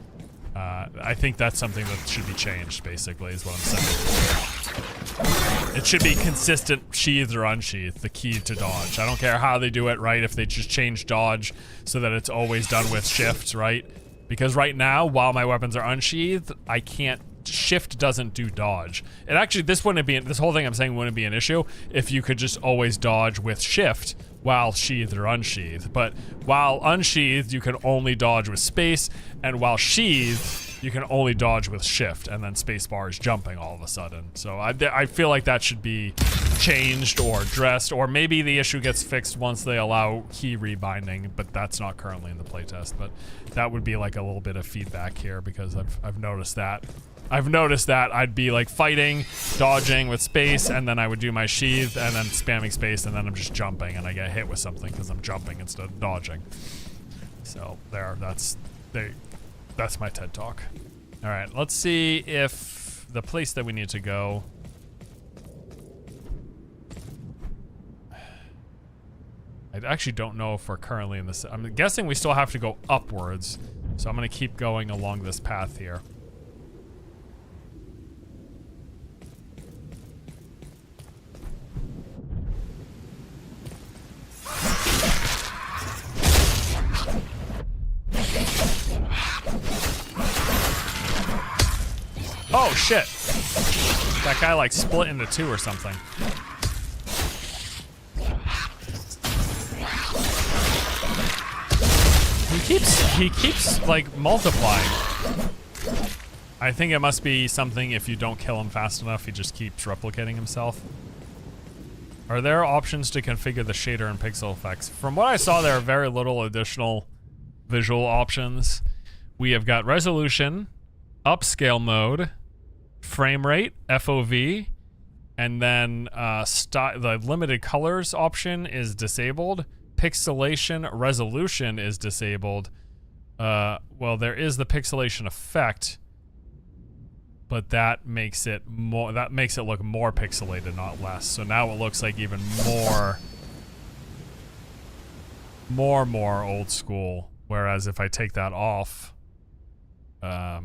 I think that's something that should be changed, basically, is what I'm saying. It should be consistent sheathed or unsheathed, the key to dodge. I don't care how they do it, right? If they just change dodge so that it's always done with shift, right? Because right now, while my weapons are unsheathed, I can't shift doesn't do dodge. It actually, this whole thing I'm saying wouldn't be an issue if you could just always dodge with shift while sheathed or unsheathed. But while unsheathed, you can only dodge with space, and while sheathed, you can only dodge with shift, and then spacebar is jumping all of a sudden. So I feel like that should be changed or addressed, or maybe the issue gets fixed once they allow key rebinding, but that's not currently in the playtest. But that would be like a little bit of feedback here, because I've noticed that. I've noticed that I'd be like fighting, dodging with space, and then I would do my sheath, and then spamming space, and then I'm just jumping, and I get hit with something because I'm jumping instead of dodging. So that's my TED Talk. All right, let's see if the place that we need to go. I actually don't know if we're currently in this. I'm guessing we still have to go upwards, so I'm gonna keep going along this path here. Oh shit! That guy like split into two or something. He keeps like multiplying. I think it must be something if you don't kill him fast enough, he just keeps replicating himself. Are there options to configure the shader and pixel effects? From what I saw, there are very little additional visual options. We have got resolution, upscale mode, frame rate, FOV, and then the limited colors option is disabled. Pixelation resolution is disabled. Well, there is the pixelation effect, but that makes it look more pixelated, not less. So now it looks like even more old school. Whereas if I take that off, yeah.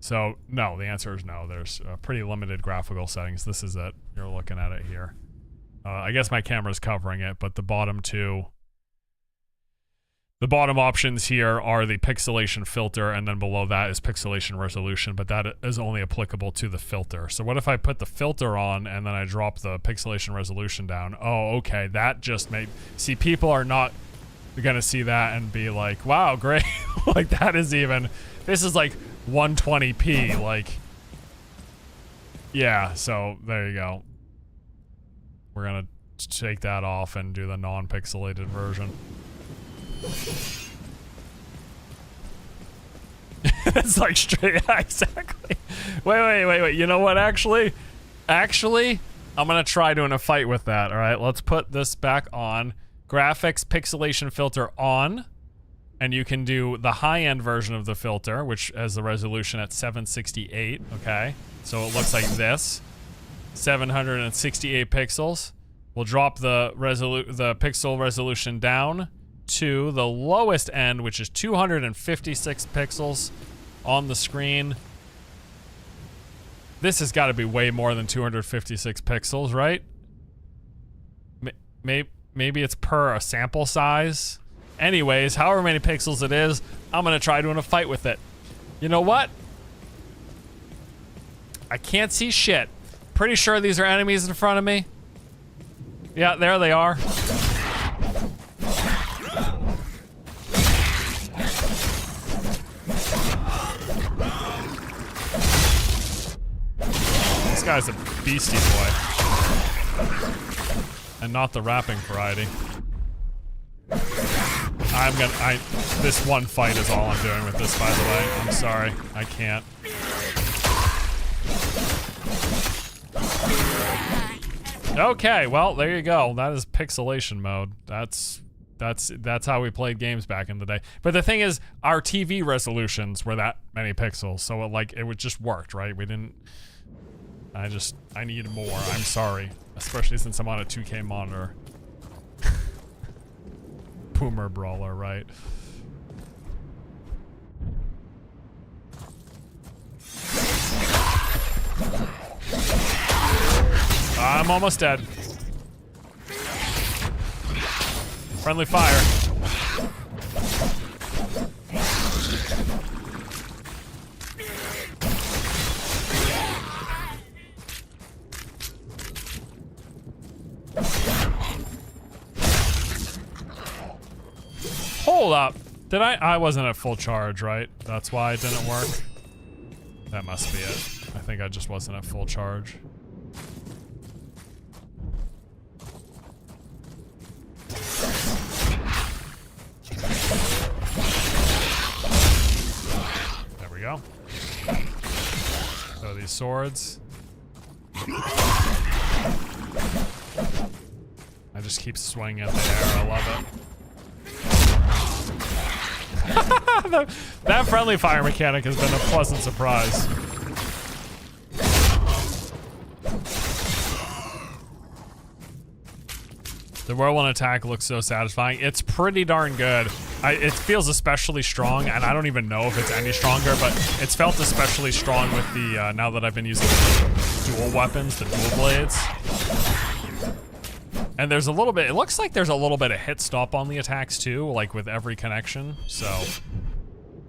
So, no, the answer is no. There's pretty limited graphical settings. This is it. You're looking at it here. I guess my camera's covering it, but the bottom options here are the pixelation filter, and then below that is pixelation resolution, but that is only applicable to the filter. So what if I put the filter on and then I drop the pixelation resolution down? Oh, okay, that just made... See, people are not gonna see that and be like, wow, great. Like, that is even... This is like 120p, like... Yeah, so there you go. We're gonna take that off and do the non-pixelated version. It's like straight, yeah, exactly. Wait. You know what, actually, I'm gonna try doing a fight with that, all right? Let's put this back on. Graphics pixelation filter on. And you can do the high-end version of the filter, which has the resolution at 768, okay? So it looks like this. 768 pixels. We'll drop the pixel resolution down to the lowest end, which is 256 pixels on the screen. This has got to be way more than 256 pixels, right? Maybe it's per a sample size. Anyways, however many pixels it is, I'm gonna try doing a fight with it. You know what? I can't see shit. Pretty sure these are enemies in front of me. Yeah, there they are. This guy's a beastie boy. And not the rapping variety. This one fight is all I'm doing with this, by the way. I'm sorry. I can't. Okay, well, there you go. That is pixelation mode. That's how we played games back in the day. But the thing is, our TV resolutions were that many pixels, so it just worked, right? We didn't... I need more. I'm sorry. Especially since I'm on a 2K monitor. Boomer brawler, right? I'm almost dead. Friendly fire. Hold up. Did I wasn't at full charge, right? That's why it didn't work. That must be it. I think I just wasn't at full charge. There we go. So these swords. I just keep swinging in the air. I love it. That friendly fire mechanic has been a pleasant surprise. The whirlwind attack looks so satisfying. It's pretty darn good. It feels especially strong, and I don't even know if it's any stronger, but it's felt especially strong with the, now that I've been using dual weapons, the dual blades. And there's a little bit, it looks like there's a little bit of hit stop on the attacks too, like with every connection, so.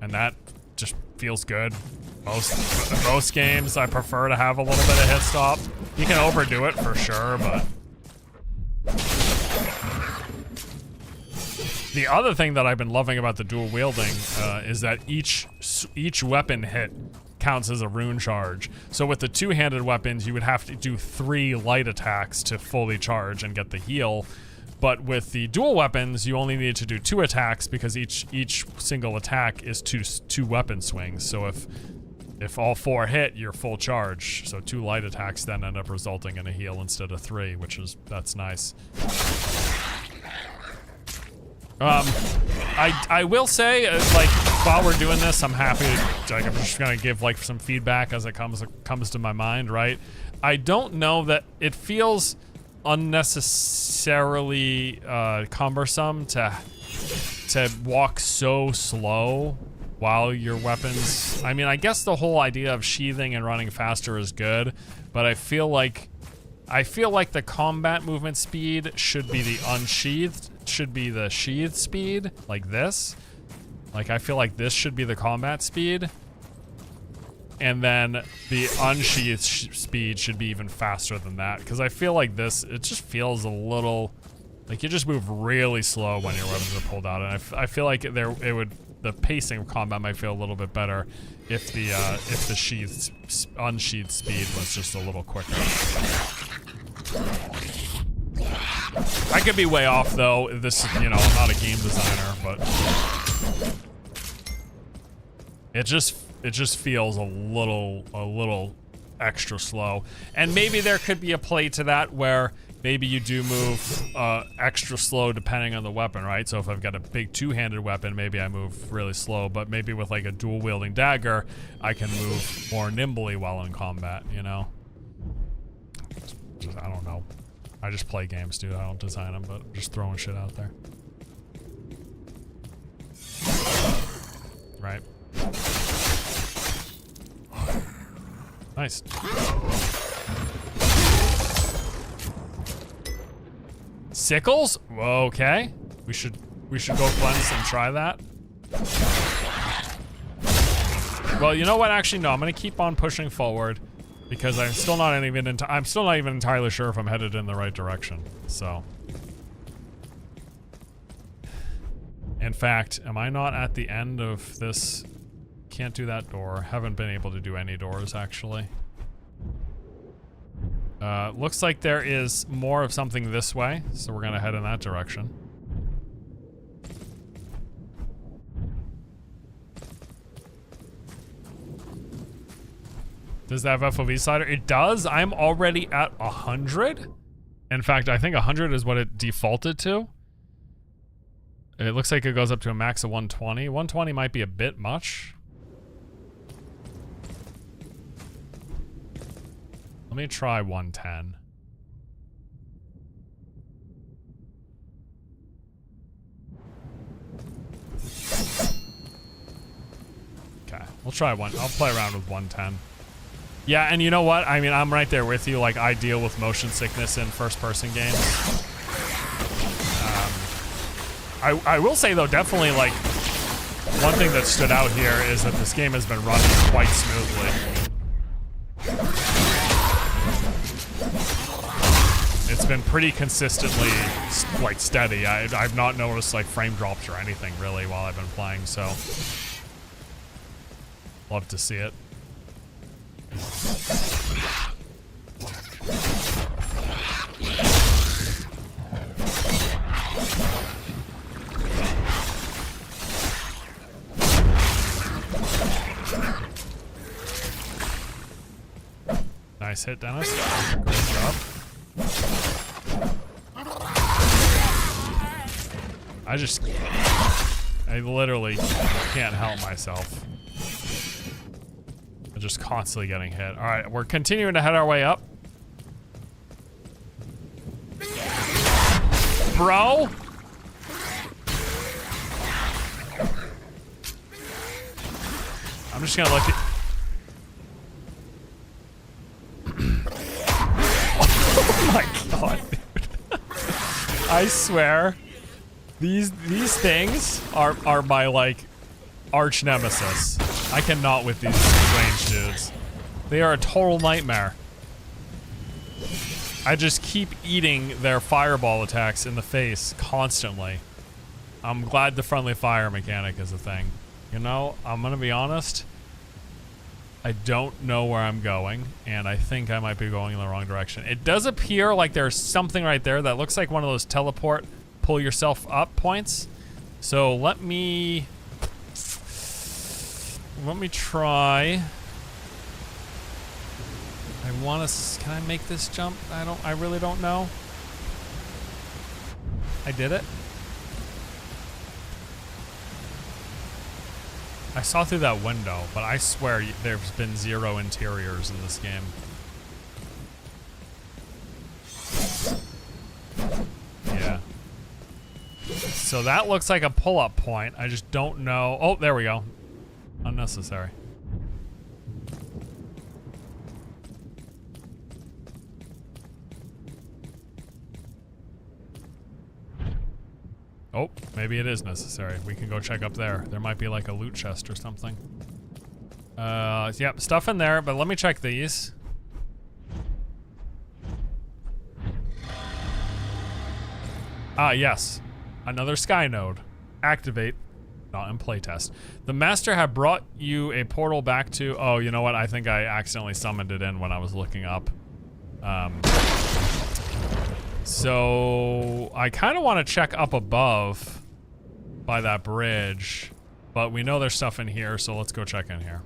And that just feels good. Most games, I prefer to have a little bit of hit stop. You can overdo it for sure, but. The other thing that I've been loving about the dual wielding is that each weapon hit counts as a rune charge. So with the two-handed weapons, you would have to do 3 light attacks to fully charge and get the heal. But with the dual weapons, you only need to do 2 attacks because each single attack is two weapon swings. So if all 4 hit, you're full charge. So 2 light attacks then end up resulting in a heal instead of 3, that's nice. I will say, like, while we're doing this, I'm happy to, like, I'm just gonna give, like, some feedback as it comes to my mind, right? I don't know that it feels unnecessarily, cumbersome to walk so slow while your weapons, I mean, I guess the whole idea of sheathing and running faster is good, but I feel like the combat movement speed should be the unsheathed, should be the sheathed speed, like this. Like, I feel like this should be the combat speed. And then the unsheathed speed should be even faster than that. Because I feel like this, it just feels a little, like you just move really slow when your weapons are pulled out. And I feel like the pacing of combat might feel a little bit better if the unsheathed speed was just a little quicker. I could be way off though. This, you know, I'm not a game designer, but it just feels a little extra slow. And maybe there could be a play to that where maybe you do move extra slow depending on the weapon, right? So if I've got a big two-handed weapon, maybe I move really slow, but maybe with like a dual-wielding dagger, I can move more nimbly while in combat, you know? I don't know. I just play games, dude. I don't design them, but I'm just throwing shit out there. Right. Nice. Sickles? Okay. We should go cleanse and try that. Well, you know what? Actually, no. I'm gonna keep on pushing forward because I'm still not even entirely sure if I'm headed in the right direction. So, in fact, am I not at the end of this? Can't do that door. Haven't been able to do any doors actually. Looks like there is more of something this way, so we're gonna head in that direction. Does that have FOV slider? It does. I'm already at 100. In fact, I think 100 is what it defaulted to. It looks like it goes up to a max of 120. 120 might be a bit much. Let me try 110. Okay, we'll try one. I'll play around with 110. Yeah, and you know what? I mean, I'm right there with you. Like, I deal with motion sickness in first-person games. I will say, though, definitely, like, one thing that stood out here is that this game has been running quite smoothly. It's it's been pretty consistently like steady. I've not noticed like frame drops or anything really while I've been playing, so love to see it. Nice hit, Dennis. Great job. I literally can't help myself. I'm just constantly getting hit. All right, we're continuing to head our way up. Bro? I'm just gonna look at... Oh my god, dude. I swear, these things are my, like, arch nemesis. I cannot with these range dudes. They are a total nightmare. I just keep eating their fireball attacks in the face constantly. I'm glad the friendly fire mechanic is a thing. You know, I'm gonna be honest. I don't know where I'm going, and I think I might be going in the wrong direction. It does appear like there's something right there that looks like one of those teleport, pull yourself up points. So let me try. Can I make this jump? I really don't know. I did it. I saw through that window, but I swear there's been 0 interiors in this game. Yeah. So that looks like a pull-up point. I just don't know. Oh, there we go. Unnecessary. Oh, maybe it is necessary. We can go check up there. There might be like a loot chest or something. Yep, stuff in there, but let me check these. Ah, yes. Another sky node. Activate. Not in playtest. The master had brought you a portal back to... Oh, you know what? I think I accidentally summoned it in when I was looking up. So I kind of want to check up above by that bridge, but we know there's stuff in here, so let's go check in here.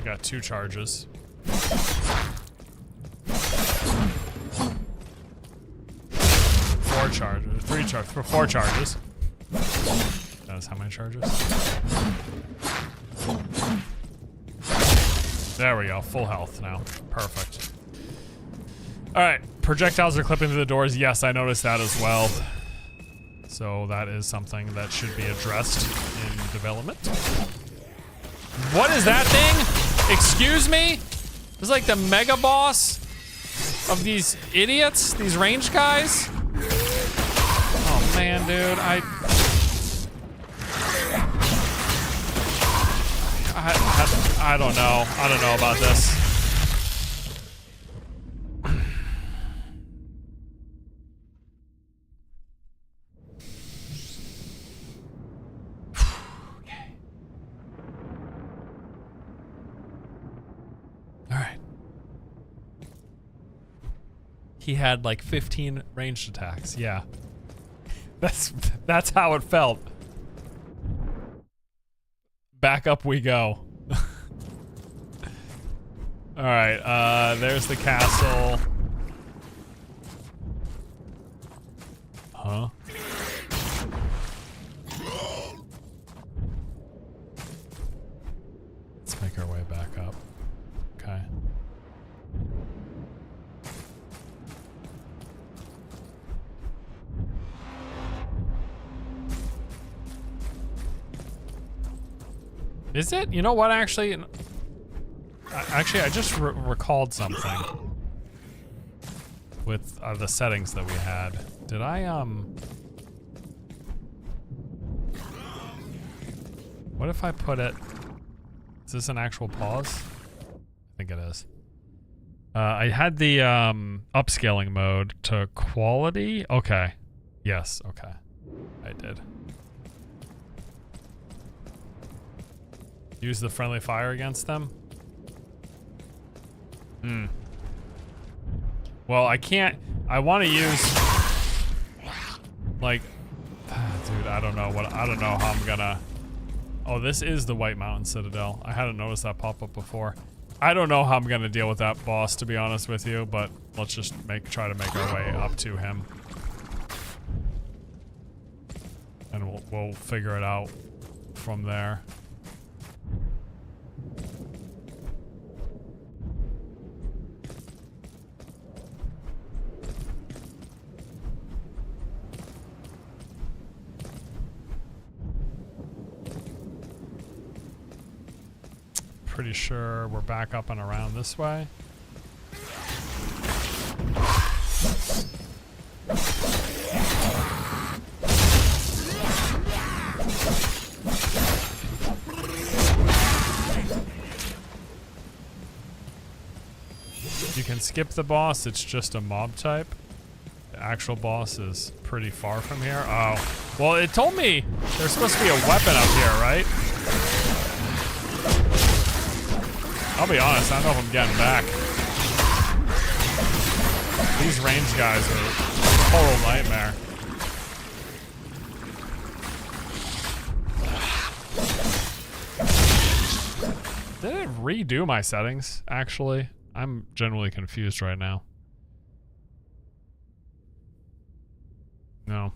Got 2 charges. 4 charges. 3 charges. 4 charges. That's how many charges? There we go. Full health now. Perfect. Alright. Projectiles are clipping through the doors. Yes, I noticed that as well. So that is something that should be addressed in development. What is that thing? Excuse me? This is like the mega boss of these idiots, these range guys. Oh man, dude, I don't know. I don't know about this. He had like 15 ranged attacks. Yeah. That's how it felt. Back up we go. All right, there's the castle. Huh? Let's make our way back up. Okay. Is it? You know what, actually? Actually, I just recalled something with the settings that we had. Did I, what if I put it... Is this an actual pause? I think it is. I had the, upscaling mode to quality. Okay. Yes, okay. I did. Use the friendly fire against them? Hmm. Well, I can't... I want to use... Like... Dude, I don't know how I'm gonna... Oh, this is the White Mountain Citadel. I hadn't noticed that pop up before. I don't know how I'm gonna deal with that boss, to be honest with you, but let's just try to make our way up to him. And we'll figure it out from there. Pretty sure we're back up and around this way. You can skip the boss, it's just a mob type. The actual boss is pretty far from here. Oh, well, it told me there's supposed to be a weapon up here, right? I'll be honest, I don't know if I'm getting back. These range guys are a total nightmare. Did it redo my settings, actually? I'm genuinely confused right now. No.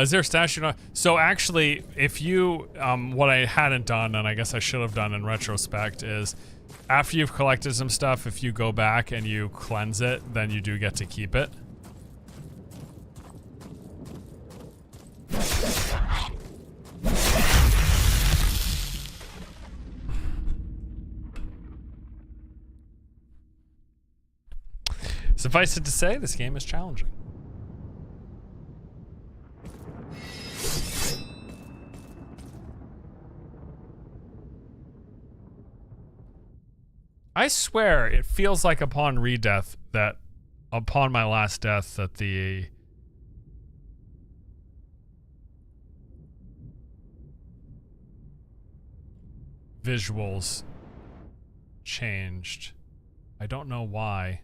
Is there a statue? So actually, if you, what I hadn't done, and I guess I should have done in retrospect, is after you've collected some stuff, if you go back and you cleanse it, then you do get to keep it. Suffice it to say, this game is challenging. I swear, it feels like upon redeath that, upon my last death, that the visuals changed. I don't know why.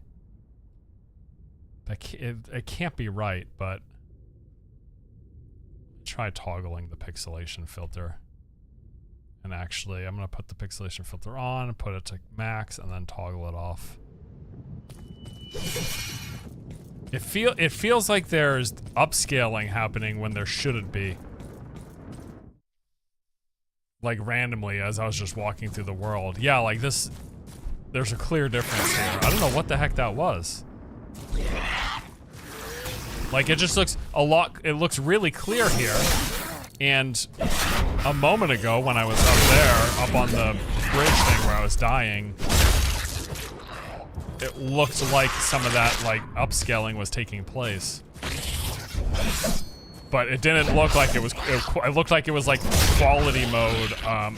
It can't be right, but try toggling the pixelation filter. And actually, I'm gonna put the pixelation filter on, put it to max, and then toggle it off. It feels like there's upscaling happening when there shouldn't be. Like randomly as I was just walking through the world. Yeah, like this, there's a clear difference here. I don't know what the heck that was. Like it just looks it looks really clear here. And a moment ago when I was up there, up on the bridge thing where I was dying, it looked like some of that like upscaling was taking place. But it didn't look like it was, it looked like it was like quality mode,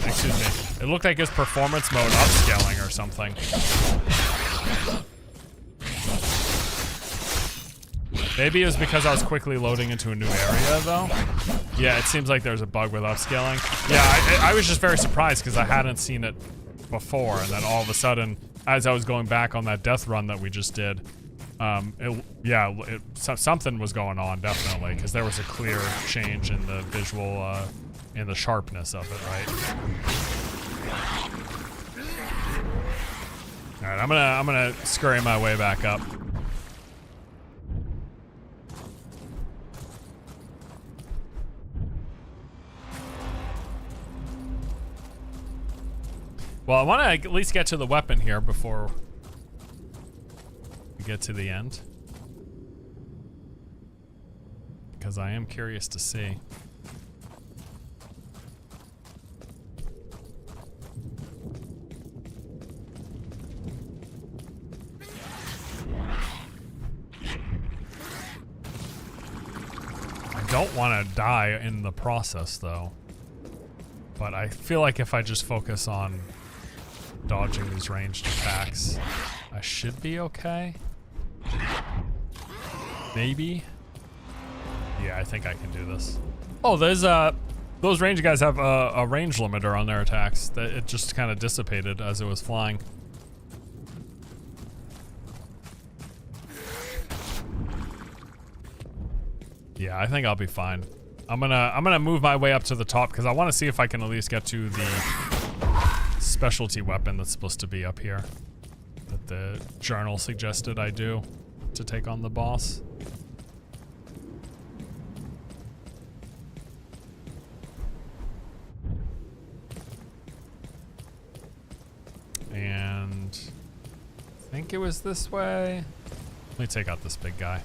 excuse me. It looked like it was performance mode upscaling or something. Maybe it was because I was quickly loading into a new area, though. Yeah, it seems like there's a bug with upscaling. Yeah, I was just very surprised because I hadn't seen it before, and then all of a sudden, as I was going back on that death run that we just did, something was going on, definitely, because there was a clear change in the visual, in the sharpness of it, right? All right, I'm gonna scurry my way back up. Well, I want to at least get to the weapon here before we get to the end. Because I am curious to see. I don't want to die in the process, though. But I feel like if I just focus on dodging these ranged attacks, I should be okay. Maybe. Yeah, I think I can do this. Oh, there's those range guys have a range limiter on their attacks that it just kind of dissipated as it was flying. Yeah, I think I'll be fine. I'm gonna move my way up to the top because I want to see if I can at least get to the specialty weapon that's supposed to be up here that the journal suggested I do to take on the boss. And I think it was this way. Let me take out this big guy.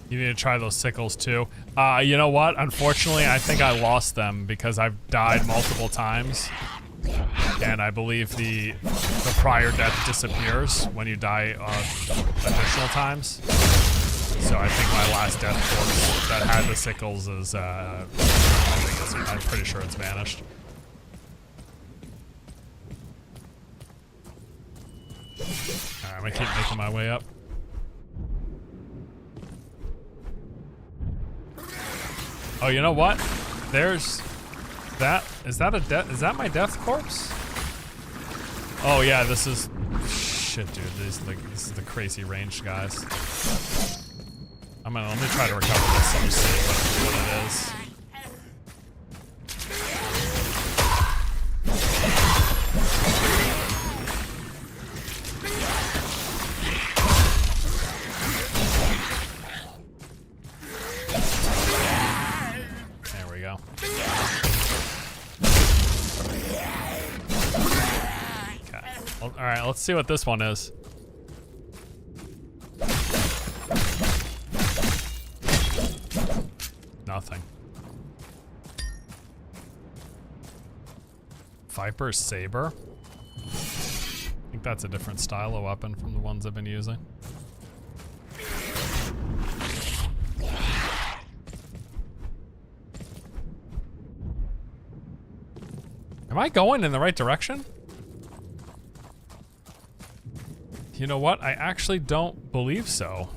You need to try those sickles too. You know what? Unfortunately, I think I lost them because I've died multiple times. And I believe the prior death disappears when you die additional times. So I think my last death corpse that had the sickles is, I'm pretty sure it's vanished. Alright, I'm gonna keep making my way up. Oh, you know what? There's that. Is that a death? Is that my death corpse? Oh yeah, this is shit, dude. This is the crazy ranged guys. Let me try to recover this and just see what it is. Alright, let's see what this one is. Nothing. Viper Saber? I think that's a different style of weapon from the ones I've been using. Am I going in the right direction? You know what? I actually don't believe so.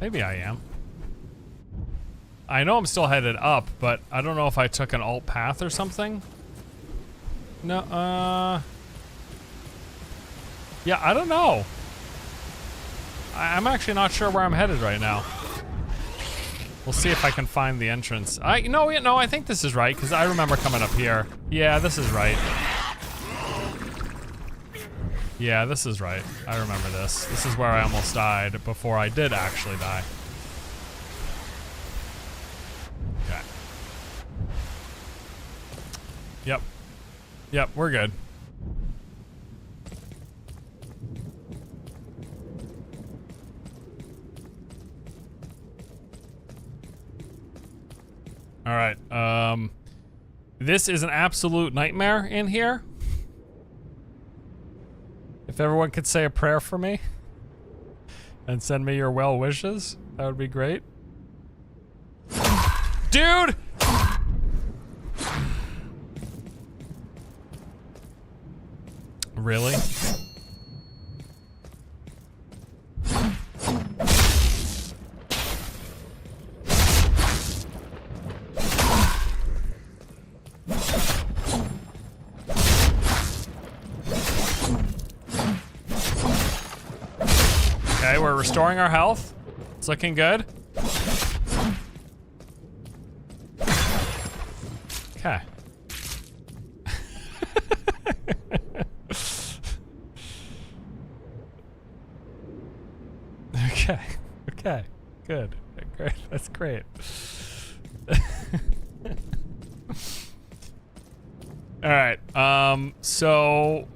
Maybe I am. I know I'm still headed up, but I don't know if I took an alt path or something. No, yeah, I don't know. I'm actually not sure where I'm headed right now. We'll see if I can find the entrance. No, I think this is right, because I remember coming up here. Yeah, this is right. Yeah, this is right. I remember this. This is where I almost died before I did actually die. Okay. Yep. Yep, we're good. All right. This is an absolute nightmare in here. If everyone could say a prayer for me and send me your well wishes, that would be great. Dude! Really? Okay, we're restoring our health. It's looking good. Okay. Okay. Okay. Good. Great. That's great. All right. So.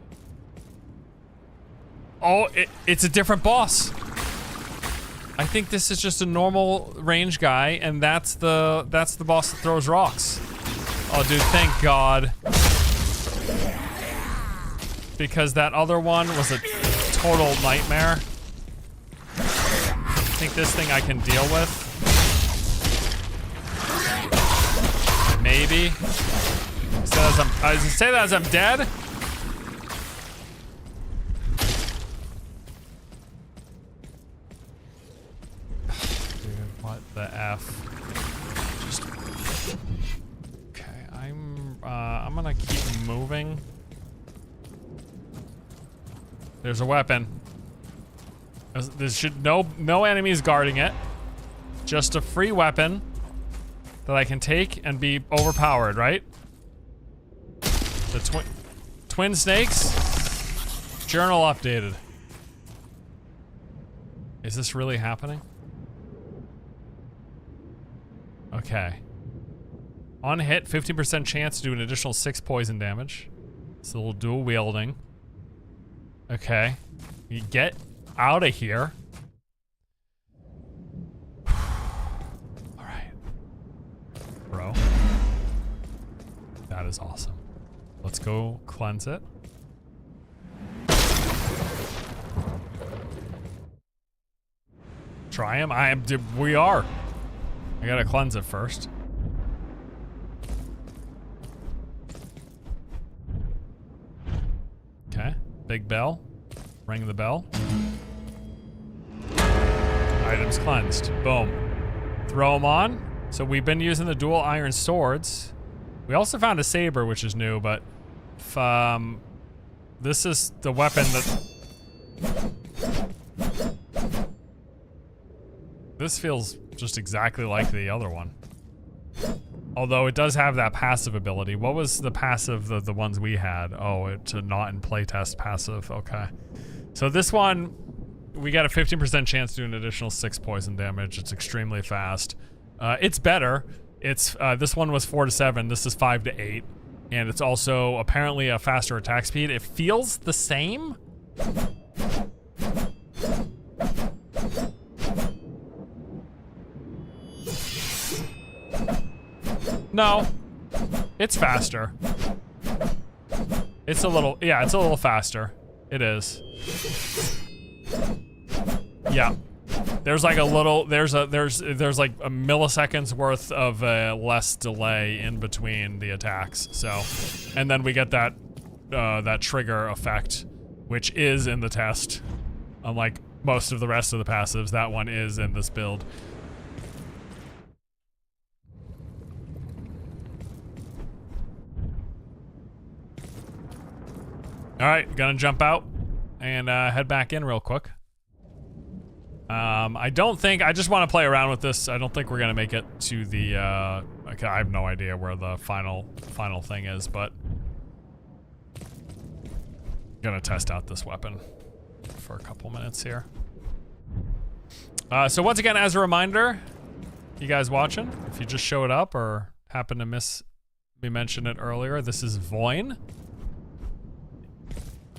Oh, it's a different boss. I think this is just a normal range guy, and that's the boss that throws rocks. Oh, dude, thank God. Because that other one was a total nightmare. I think this thing I can deal with. Maybe. Say that as I'm dead. Dude, what the F? Just. Okay, I'm gonna keep moving. There's a weapon. There should no enemies guarding it. Just a free weapon that I can take and be overpowered, right? The twin snakes. Journal updated. Is this really happening? Okay. On hit, 15% chance to do an additional 6 poison damage. So we'll dual wielding. Okay. You get out of here. Alright. Bro. That is awesome. Let's go cleanse it. Try him? We are. I gotta cleanse it first. Okay. Big bell. Ring the bell. Items cleansed. Boom. Throw them on. So we've been using the dual iron swords. We also found a saber, which is new, but this is the weapon that... This feels just exactly like the other one. Although it does have that passive ability. What was the passive, the ones we had? Oh, it's a not in playtest passive. Okay. So this one, we got a 15% chance to do an additional 6 poison damage. It's extremely fast. It's better. It's this one was 4 to 7. This is 5 to 8. And it's also apparently a faster attack speed. It feels the same. No, it's faster. It's a little, yeah, it's a little faster. It is. Yeah. There's like a little, there's like a milliseconds worth of less delay in between the attacks. So, and then we get that, that trigger effect, which is in the test. Unlike most of the rest of the passives, that one is in this build. All right, gonna jump out and head back in real quick. I don't think, I just want to play around with this. I don't think we're gonna make it to the, okay, I have no idea where the final thing is, but gonna test out this weapon for a couple minutes here. So once again, as a reminder, you guys watching, if you just showed up or happened to miss me mention it earlier, this is Voin.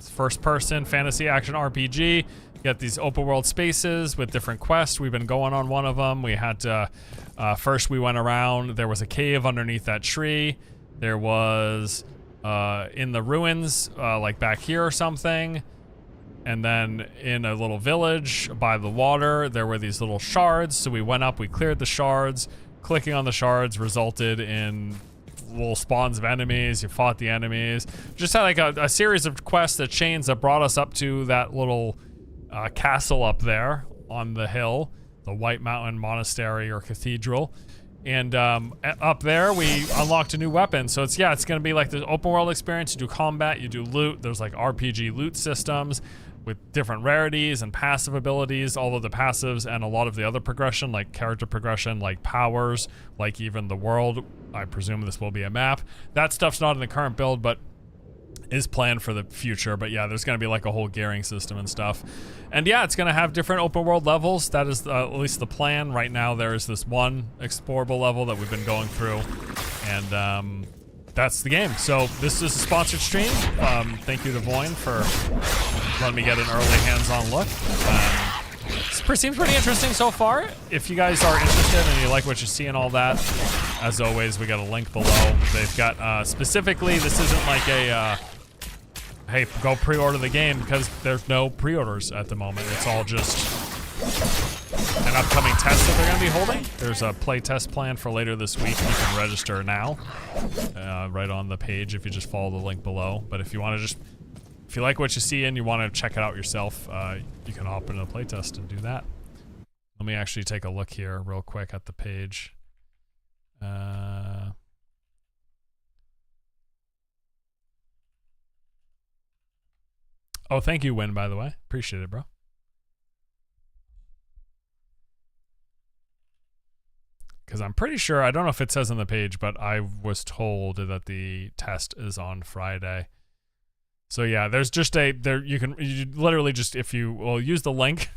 First-person fantasy action RPG. You got these open-world spaces with different quests. We've been going on one of them. We had to... first, we went around. There was a cave underneath that tree. There was... in the ruins, like back here or something. And then in a little village by the water, there were these little shards. So we went up, we cleared the shards. Clicking on the shards resulted in... little spawns of enemies. You fought the enemies. Just had like a series of quests, that chains that brought us up to that little castle up there on the hill, the White Mountain Monastery or Cathedral. And up there we unlocked a new weapon. So it's gonna be like the open world experience. You do combat, you do loot. There's like RPG loot systems. with different rarities and passive abilities, all of the passives and a lot of the other progression, like character progression, like powers, like even the world. I presume this will be a map. That stuff's not in the current build, but is planned for the future. But yeah, there's going to be like a whole gearing system and stuff. And yeah, it's going to have different open world levels. That is at least the plan. Right now, there is this one explorable level that we've been going through. And that's the game. So this is a sponsored stream. Thank you to Voin for letting me get an early hands-on look. Seems pretty interesting so far. If you guys are interested and you like what you see and all that, as always, we got a link below. They've got, specifically, this isn't like a, hey, go pre-order the game, because there's no pre-orders at the moment. It's all just an upcoming test that they're going to be holding. There's a play test plan for later this week. You can register now, right on the page if you just follow the link below. But if you want to just, if you like what you see and you want to check it out yourself, you can hop into the play test and do that. Let me actually take a look here real quick at the page. Oh, thank you, Win, by the way. Appreciate it, bro. Because I'm pretty sure, I don't know if it says on the page, but I was told that the test is on Friday. So yeah, there's just you literally just, if you will use the link,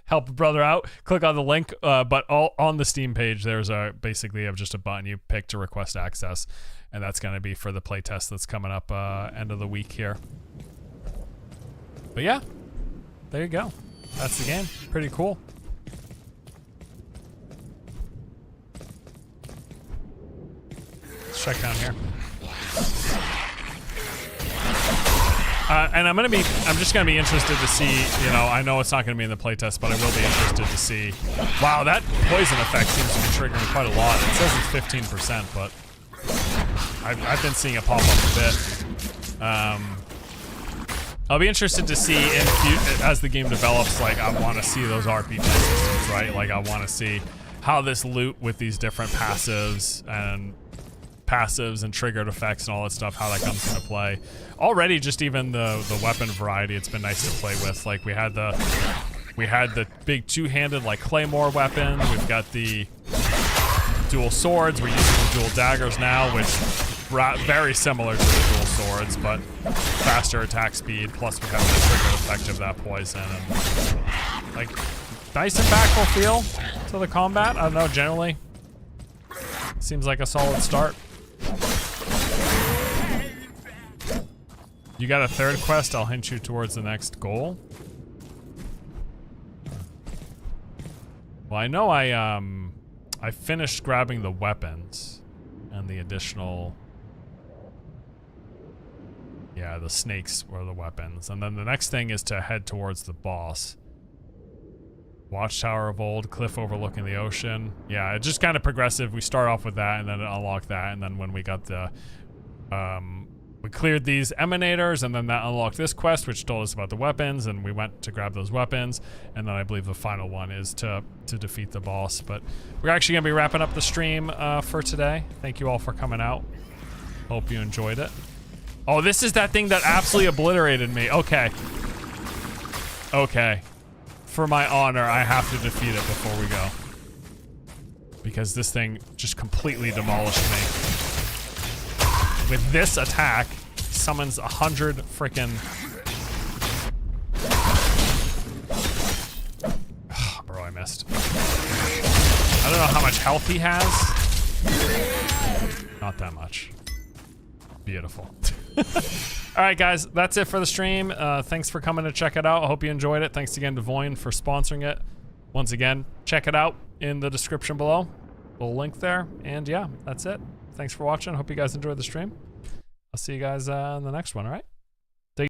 help a brother out, click on the link, but all on the Steam page, there's basically just a button you pick to request access, and that's going to be for the playtest that's coming up end of the week here. But yeah, there you go. That's the game. Pretty cool. Let's check down here. And I'm just gonna be interested to see, you know, I know it's not gonna be in the playtest, but I will be interested to see. Wow, that poison effect seems to be triggering quite a lot. It says it's 15%, but I've been seeing it pop up a bit. I'll be interested to see as the game develops, like I want to see those RPG systems, right? Like I want to see how this loot with these different passives and triggered effects and all that stuff, how that comes into play. Already, just even the weapon variety, it's been nice to play with. Like we had the big two-handed like claymore weapon. We've got the dual swords. We're using the dual daggers now, which very similar to the dual swords, but faster attack speed. Plus we have the trigger effect of that poison, and like nice impactful feel to the combat. I don't know, generally seems like a solid start. You got a third quest, I'll hint you towards the next goal. Well, I know I finished grabbing the weapons and the additional, yeah, the snakes were the weapons. And then the next thing is to head towards the boss. Watchtower of Old, cliff overlooking the ocean. Yeah, it's just kind of progressive. We start off with that and then unlock that, and then when we got the we cleared these emanators, and then that unlocked this quest, which told us about the weapons, and we went to grab those weapons, and then I believe the final one is to defeat the boss. But we're actually gonna be wrapping up the stream for today. Thank you all for coming out. Hope you enjoyed it. Oh, this is that thing that absolutely obliterated me. Okay. Okay. For my honor, I have to defeat it before we go, because this thing just completely demolished me. With this attack, summons 100 frickin'... Bro, I missed. I don't know how much health he has. Not that much. Beautiful. Alright guys, that's it for the stream. Thanks for coming to check it out. I hope you enjoyed it. Thanks again to Voin for sponsoring it. Once again, check it out in the description below. Little link there. And yeah, that's it. Thanks for watching. Hope you guys enjoyed the stream. I'll see you guys in the next one, alright?